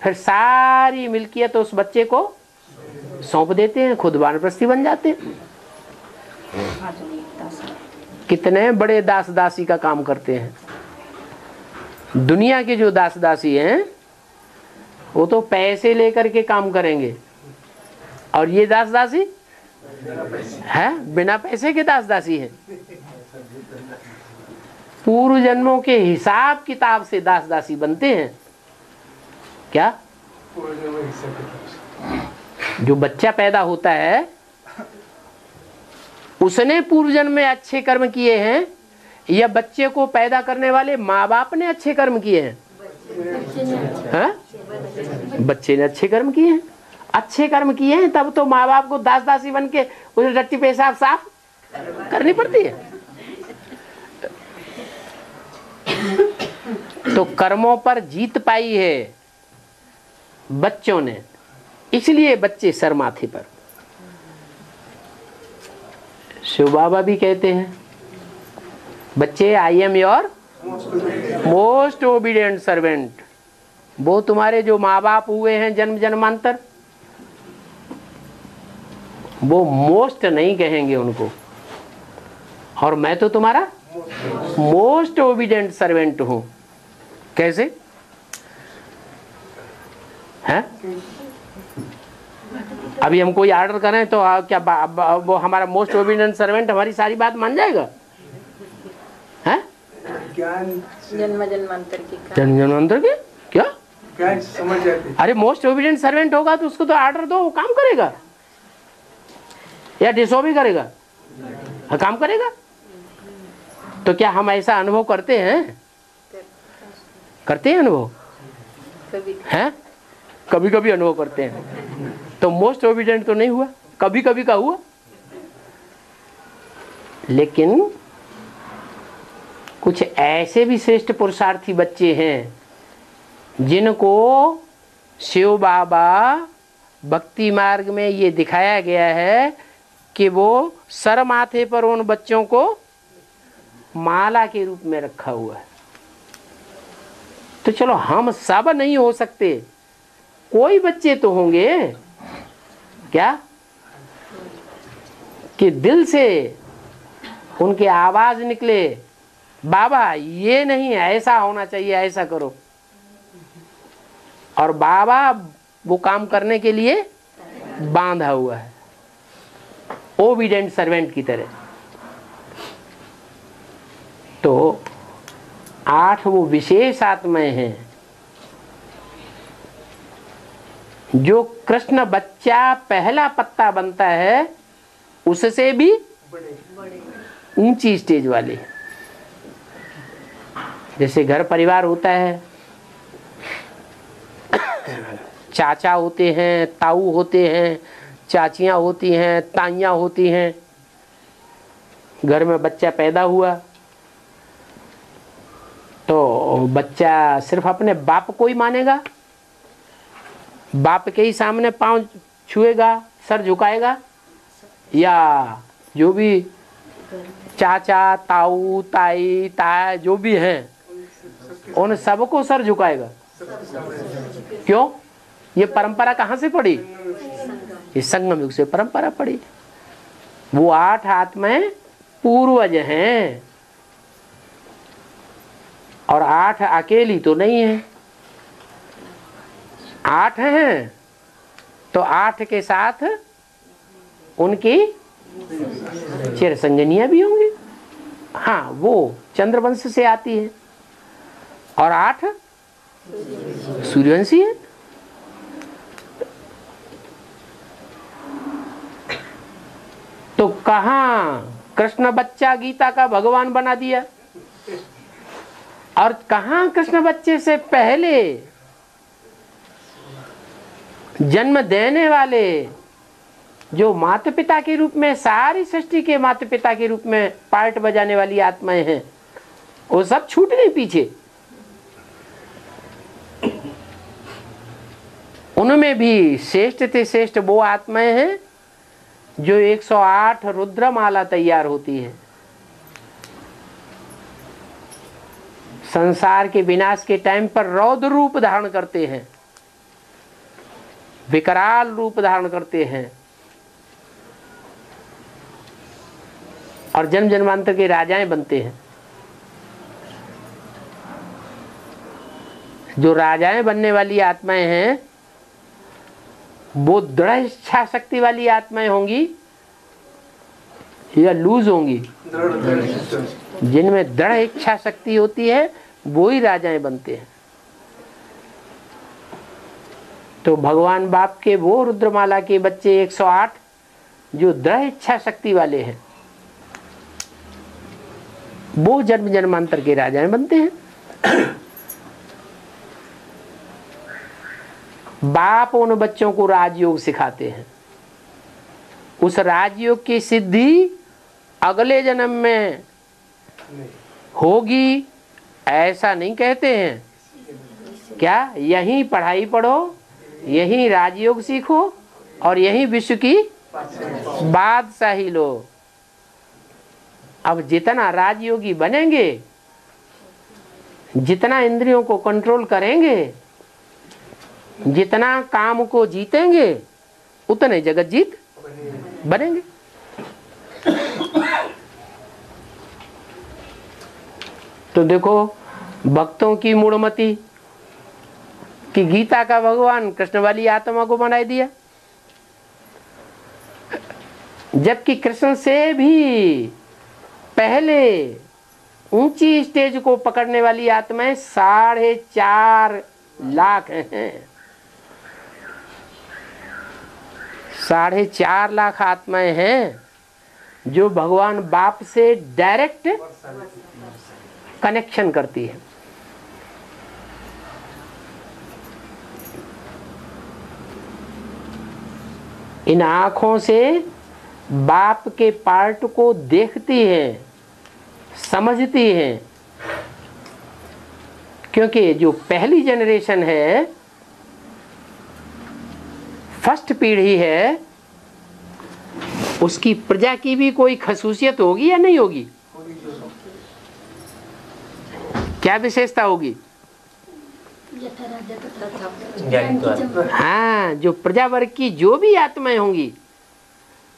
फिर सारी मिल्कियत उस बच्चे को सौंप देते हैं, खुद वानप्रस्थी बन जाते हैं। कितने बड़े दास दासी का काम करते हैं। दुनिया के जो दास दासी हैं वो तो पैसे लेकर के काम करेंगे, और ये दास दासी है बिना पैसे के दास दासी है। पूर्व जन्मों के हिसाब किताब से दास दासी बनते हैं। क्या? जो बच्चा पैदा होता है उसने पूर्व जन्म में अच्छे कर्म किए हैं या बच्चे को पैदा करने वाले माँ बाप ने अच्छे कर्म किए हैं? हाँ? बच्चे ने अच्छे कर्म किए हैं। अच्छे कर्म किए हैं तब तो माँ बाप को दास दासी बन के उसे रट्टी पेशाब साफ करनी पड़ती है। तो कर्मों पर जीत पाई है बच्चों ने, इसलिए बच्चे सर माथे पर। शिव बाबा भी कहते हैं बच्चे I am your most obedient servant. वो तुम्हारे जो माँ बाप हुए हैं जन्म जन्मांतर, वो मोस्ट नहीं कहेंगे उनको, और मैं तो तुम्हारा मोस्ट ओबीडियंट सर्वेंट हूं। कैसे है? अभी हम कोई ऑर्डर करें तो क्या वो हमारा मोस्ट ओबीडियंट सर्वेंट हमारी सारी बात मान जाएगा? है? जन्म जन्मांतर की जन्म जन्मांतर के क्या समझ जाते? अरे मोस्ट ओबीडियंट सर्वेंट होगा तो उसको तो ऑर्डर दो, वो काम करेगा या डिसओबे करेगा? हाँ, काम करेगा। तो क्या हम ऐसा अनुभव करते हैं? करते हैं अनुभव? हैं? कभी कभी अनुभव करते हैं। तो मोस्ट ओबीडियंट तो नहीं हुआ, कभी कभी का हुआ। लेकिन कुछ ऐसे भी श्रेष्ठ पुरुषार्थी बच्चे हैं जिनको शिव बाबा भक्ति मार्ग में ये दिखाया गया है कि वो सर माथे पर उन बच्चों को माला के रूप में रखा हुआ है। तो चलो हम सब नहीं हो सकते, कोई बच्चे तो होंगे क्या कि दिल से उनके आवाज निकले बाबा ये नहीं ऐसा होना चाहिए, ऐसा करो, और बाबा वो काम करने के लिए बांधा हुआ है ओबीडिएंट सर्वेंट की तरह। तो 8 वो विशेष आत्माएं हैं जो कृष्ण बच्चा पहला पत्ता बनता है उससे भी ऊंची स्टेज वाले। जैसे घर परिवार होता है, चाचा होते हैं, ताऊ होते हैं, चाचियां होती हैं, ताइयां होती हैं। घर में बच्चा पैदा हुआ तो बच्चा सिर्फ अपने बाप को ही मानेगा, बाप के ही सामने पांव छुएगा, सर झुकाएगा, या जो भी चाचा ताऊ ताई ताया जो भी हैं उन सबको सर झुकाएगा? क्यों? ये परंपरा कहाँ से पड़ी? ये संगम युग से परंपरा पड़ी। वो 8 आत्माएं पूर्वज हैं और 8 अकेली तो नहीं है, 8 हैं तो 8 के साथ उनकी चिरसंगनियां भी होंगी। हाँ, वो चंद्रवंश से आती है और 8 सूर्यवंशी है। तो कहाँ कृष्ण बच्चा गीता का भगवान बना दिया, और कहाँ कृष्ण बच्चे से पहले जन्म देने वाले जो माता पिता के रूप में, सारी सृष्टि के माता पिता के रूप में पार्ट बजाने वाली आत्माएं हैं, वो सब छूट गई पीछे। उनमें भी श्रेष्ठ से श्रेष्ठ वो आत्माएं हैं जो 108 रुद्रमाला तैयार होती है। संसार के विनाश के टाइम पर रौद्र रूप धारण करते हैं, विकराल रूप धारण करते हैं और जन्म जन्मांतर के राजाएं बनते हैं। जो राजाएं बनने वाली आत्माएं हैं वो दृढ़ इच्छा शक्ति वाली आत्माएं होंगी या लूज होंगी? जिनमें दृढ़ इच्छा शक्ति होती है वो ही राजाएं बनते हैं। तो भगवान बाप के वो रुद्रमाला के बच्चे 108 जो दृढ़ इच्छा शक्ति वाले हैं, वो जन्म जन्मांतर के राजाएं बनते हैं। बाप उन बच्चों को राजयोग सिखाते हैं, उस राजयोग की सिद्धि अगले जन्म में होगी ऐसा नहीं कहते हैं। क्या यहीं पढ़ाई पढ़ो, यहीं राजयोग सीखो और यहीं विश्व की बादशाही लो। अब जितना राजयोगी बनेंगे, जितना इंद्रियों को कंट्रोल करेंगे, जितना काम को जीतेंगे, उतने जगत जीत बनेंगे। तो देखो भक्तों की मूढ़मति कि गीता का भगवान कृष्ण वाली आत्मा को बना दिया, जबकि कृष्ण से भी पहले ऊंची स्टेज को पकड़ने वाली आत्माएं 4.5 लाख हैं। 4.5 लाख आत्माएं हैं जो भगवान बाप से डायरेक्ट कनेक्शन करती है। इन आंखों से बाप के पार्ट को देखती है, समझती है, क्योंकि जो पहली जनरेशन है, फर्स्ट पीढ़ी है, उसकी प्रजा की भी कोई खसूसियत होगी या नहीं होगी? क्या विशेषता होगी? हाँ, जो प्रजा वर्ग की जो भी आत्माएं होंगी,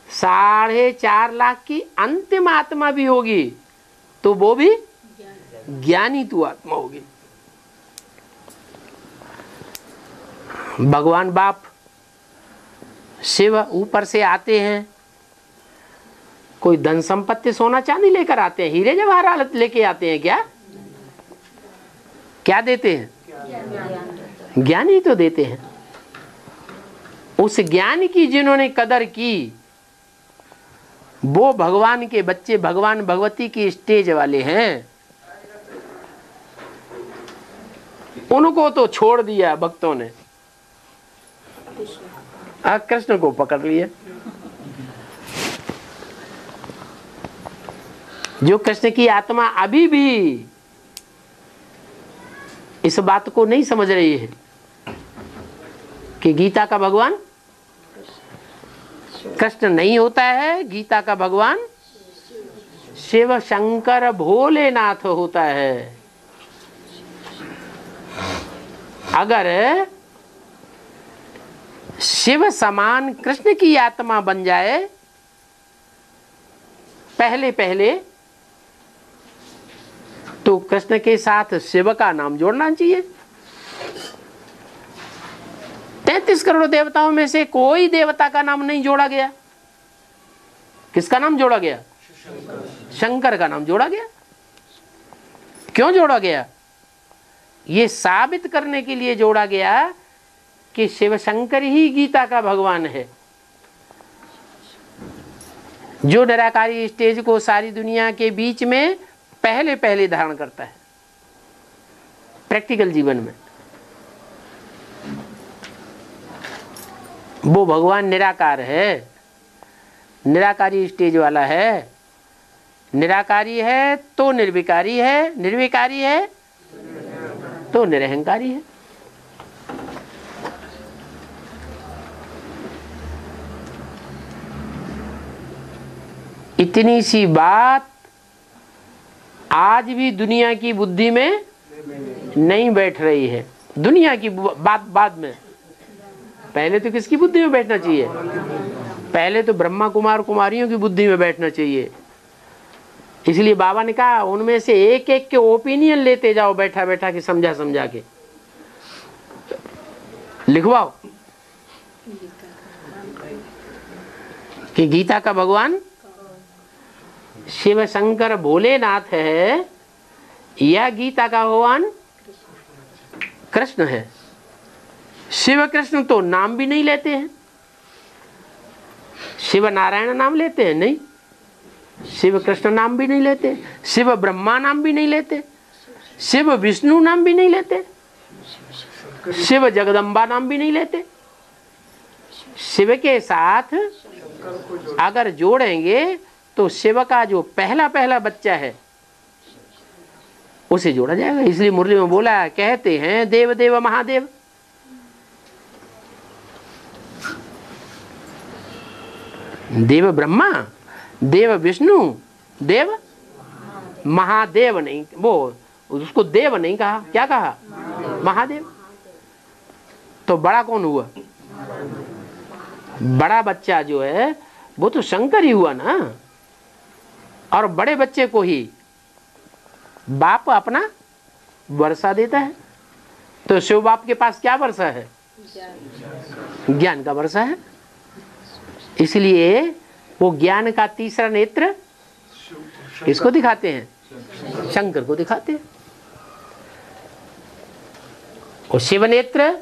4.5 लाख की अंतिम आत्मा भी होगी तो वो भी ज्ञानी तू आत्मा होगी। भगवान बाप शिव ऊपर से आते हैं, कोई धन संपत्ति सोना चांदी लेकर आते हैं, हीरे जवाहरात लेके आते हैं क्या? क्या देते हैं? ज्ञान ही तो देते हैं। उस ज्ञान की जिन्होंने कदर की, वो भगवान के बच्चे, भगवान भगवती की स्टेज वाले हैं। उनको तो छोड़ दिया भक्तों ने, कृष्ण को पकड़ लिया। जो कृष्ण की आत्मा अभी भी इस बात को नहीं समझ रही है कि गीता का भगवान कृष्ण नहीं होता है, गीता का भगवान शिव शंकर भोलेनाथ होता है। अगर शिव समान कृष्ण की आत्मा बन जाए, पहले पहले तो कृष्ण के साथ शिव का नाम जोड़ना चाहिए। 33 करोड़ देवताओं में से कोई देवता का नाम नहीं जोड़ा गया। किसका नाम जोड़ा गया? शंकर का नाम जोड़ा गया। क्यों जोड़ा गया? ये साबित करने के लिए जोड़ा गया कि शिव शंकर ही गीता का भगवान है, जो निराकारी स्टेज को सारी दुनिया के बीच में पहले पहले धारण करता है प्रैक्टिकल जीवन में। वो भगवान निराकार है, निराकारी स्टेज वाला है। निराकारी है तो निर्विकारी है, निर्विकारी है तो निरहंकारी है। इतनी सी बात आज भी दुनिया की बुद्धि में नहीं बैठ रही है। दुनिया की बात बाद में, पहले तो किसकी बुद्धि में बैठना चाहिए? पहले तो ब्रह्मा कुमार कुमारियों की बुद्धि में बैठना चाहिए। इसलिए बाबा ने कहा उनमें से एक एक के ओपिनियन लेते जाओ, बैठा बैठा के, समझा समझा के लिखवाओ कि गीता का भगवान शिव शंकर भोलेनाथ है या गीता का भगवान कृष्ण है। शिव कृष्ण तो नाम भी नहीं लेते हैं। शिव नारायण नाम लेते हैं? नहीं। शिव कृष्ण नाम भी नहीं लेते, शिव ब्रह्मा नाम भी नहीं लेते, शिव विष्णु नाम भी नहीं लेते, शिव जगदम्बा नाम भी नहीं लेते। शिव के साथ अगर जोड़ेंगे तो शिव का जो पहला पहला बच्चा है उसे जोड़ा जाएगा। इसलिए मुरली में बोला, कहते हैं देव देव महादेव। देव ब्रह्मा, देव विष्णु, देव महादेव नहीं, वो उसको देव नहीं कहा, क्या कहा? महादेव। तो बड़ा कौन हुआ? बड़ा बच्चा जो है वो तो शंकर ही हुआ ना। और बड़े बच्चे को ही बाप अपना वर्षा देता है। तो शिव बाप के पास क्या वर्षा है? ज्ञान का वर्षा है। इसलिए वो ज्ञान का तीसरा नेत्र किसको दिखाते हैं? शंकर को दिखाते हैं। और शिव नेत्र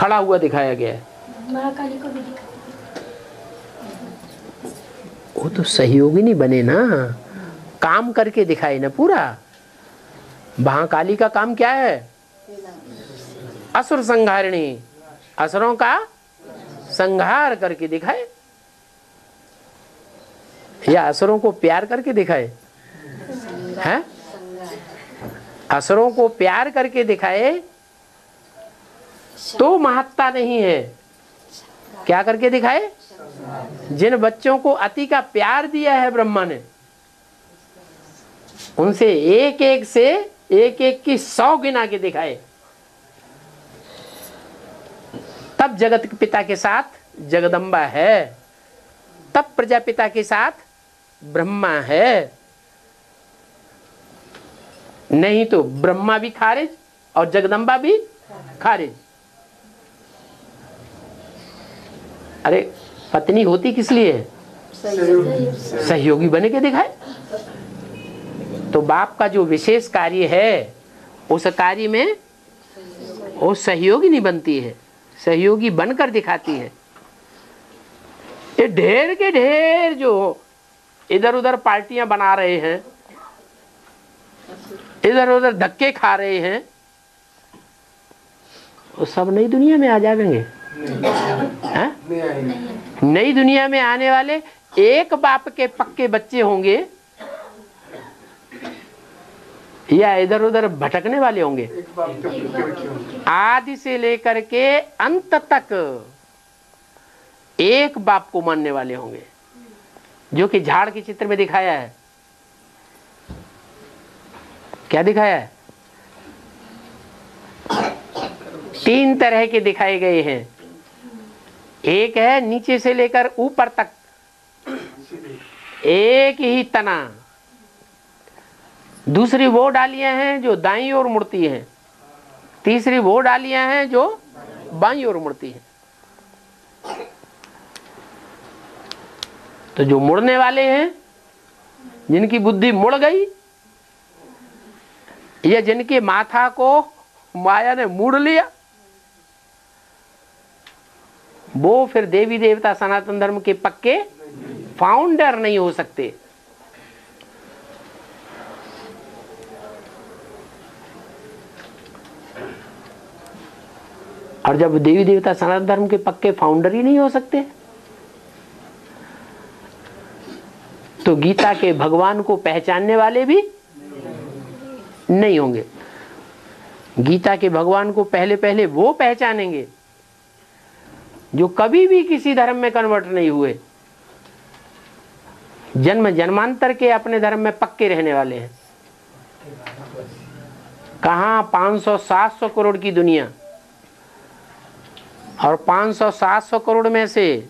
खड़ा हुआ दिखाया गया है। महाकाली को भी दिखाते हैं। वो तो सहयोगी नहीं बने ना, काम करके दिखाए ना पूरा। महाकाली का काम क्या है? असुर संहारिणी, असुरों का संहार करके दिखाए, या असुरों को प्यार करके दिखाए? हैं? असुरों को प्यार करके दिखाए तो महत्ता नहीं है। क्या करके दिखाए? जिन बच्चों को अति का प्यार दिया है ब्रह्मा ने, उनसे एक एक से एक एक की 100 गिना के दिखाए। तब जगत के पिता के साथ जगदम्बा है, तब प्रजापिता के साथ ब्रह्मा है। नहीं तो ब्रह्मा भी खारिज और जगदम्बा भी खारिज। अरे पत्नी होती किस लिए? सहयोगी बने के दिखाए। तो बाप का जो विशेष कार्य है उस कार्य में वो सहयोगी नहीं बनती है, सहयोगी बनकर दिखाती है। ये ढेर के ढेर जो इधर उधर पार्टियां बना रहे हैं, इधर उधर धक्के खा रहे हैं, वो सब नई दुनिया में आ जाएंगे। नई दुनिया में आने वाले एक बाप के पक्के बच्चे होंगे या इधर उधर भटकने वाले होंगे? आदि से लेकर के अंत तक एक बाप को मानने वाले होंगे, जो कि झाड़ के चित्र में दिखाया है। क्या दिखाया है? 3 तरह के दिखाए गए हैं। एक है नीचे से लेकर ऊपर तक एक ही तना। दूसरी वो डालियां हैं जो दाईं ओर मुड़ती हैं। तीसरी वो डालियां हैं जो बाईं ओर मुड़ती हैं। तो जो मुड़ने वाले हैं, जिनकी बुद्धि मुड़ गई, या जिनके माथा को माया ने मुड़ लिया, वो फिर देवी देवता सनातन धर्म के पक्के फाउंडर नहीं हो सकते। और जब देवी देवता सनातन धर्म के पक्के फाउंडर ही नहीं हो सकते, तो गीता के भगवान को पहचानने वाले भी नहीं होंगे। गीता के भगवान को पहले पहले वो पहचानेंगे जो कभी भी किसी धर्म में कन्वर्ट नहीं हुए, जन्म जन्मांतर के अपने धर्म में पक्के रहने वाले हैं। कहां 500-700 करोड़ की दुनिया, और 500-700 करोड़ में से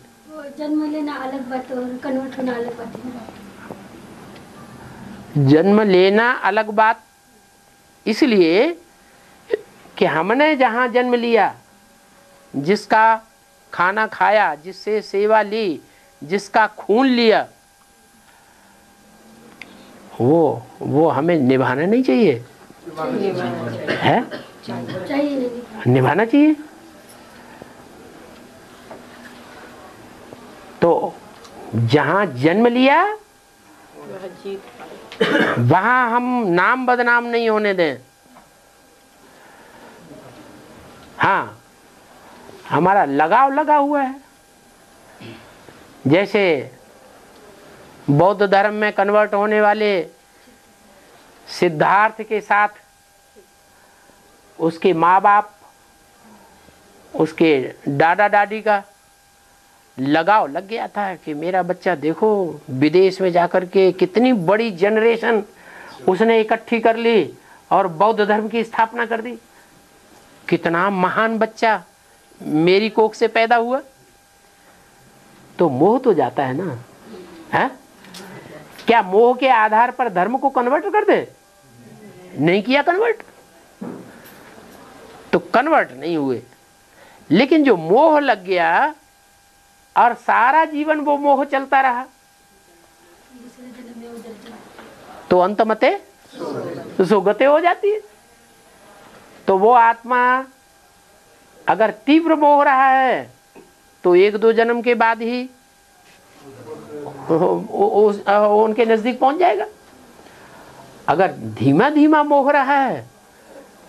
जन्म लेना अलग बात और कन्वर्ट होना अलग बात है। जन्म लेना अलग बात इसलिए कि हमने जहां जन्म लिया, जिसका खाना खाया, जिससे सेवा ली, जिसका खून लिया, वो हमें निभाना नहीं चाहिए है? चाहिए निभाना चाहिए। तो जहां जन्म लिया वह जीत वहां हम नाम बदनाम नहीं होने दें। हाँ, हमारा लगाव लगा हुआ है। जैसे बौद्ध धर्म में कन्वर्ट होने वाले सिद्धार्थ के साथ उसके माँ बाप, उसके दादा दादी का लगाव लग गया था कि मेरा बच्चा देखो विदेश में जाकर के कितनी बड़ी जनरेशन उसने इकट्ठी कर ली और बौद्ध धर्म की स्थापना कर दी। कितना महान बच्चा मेरी कोख से पैदा हुआ। तो मोह तो जाता है ना, है? क्या मोह के आधार पर धर्म को कन्वर्ट कर दे? नहीं किया कन्वर्ट, तो कन्वर्ट नहीं हुए। लेकिन जो मोह लग गया और सारा जीवन वो मोह चलता रहा, तो अंतमते सुगते हो जाती है। तो वो आत्मा अगर तीव्र मोह रहा है तो 1-2 जन्म के बाद ही उनके नजदीक पहुंच जाएगा। अगर धीमा धीमा मोह रहा है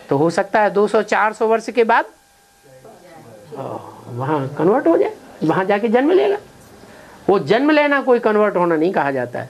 तो हो सकता है 200-400 वर्ष के बाद वहां कन्वर्ट हो जाए, वहां जाके जन्म लेगा। वो जन्म लेना कोई कन्वर्ट होना नहीं कहा जाता है।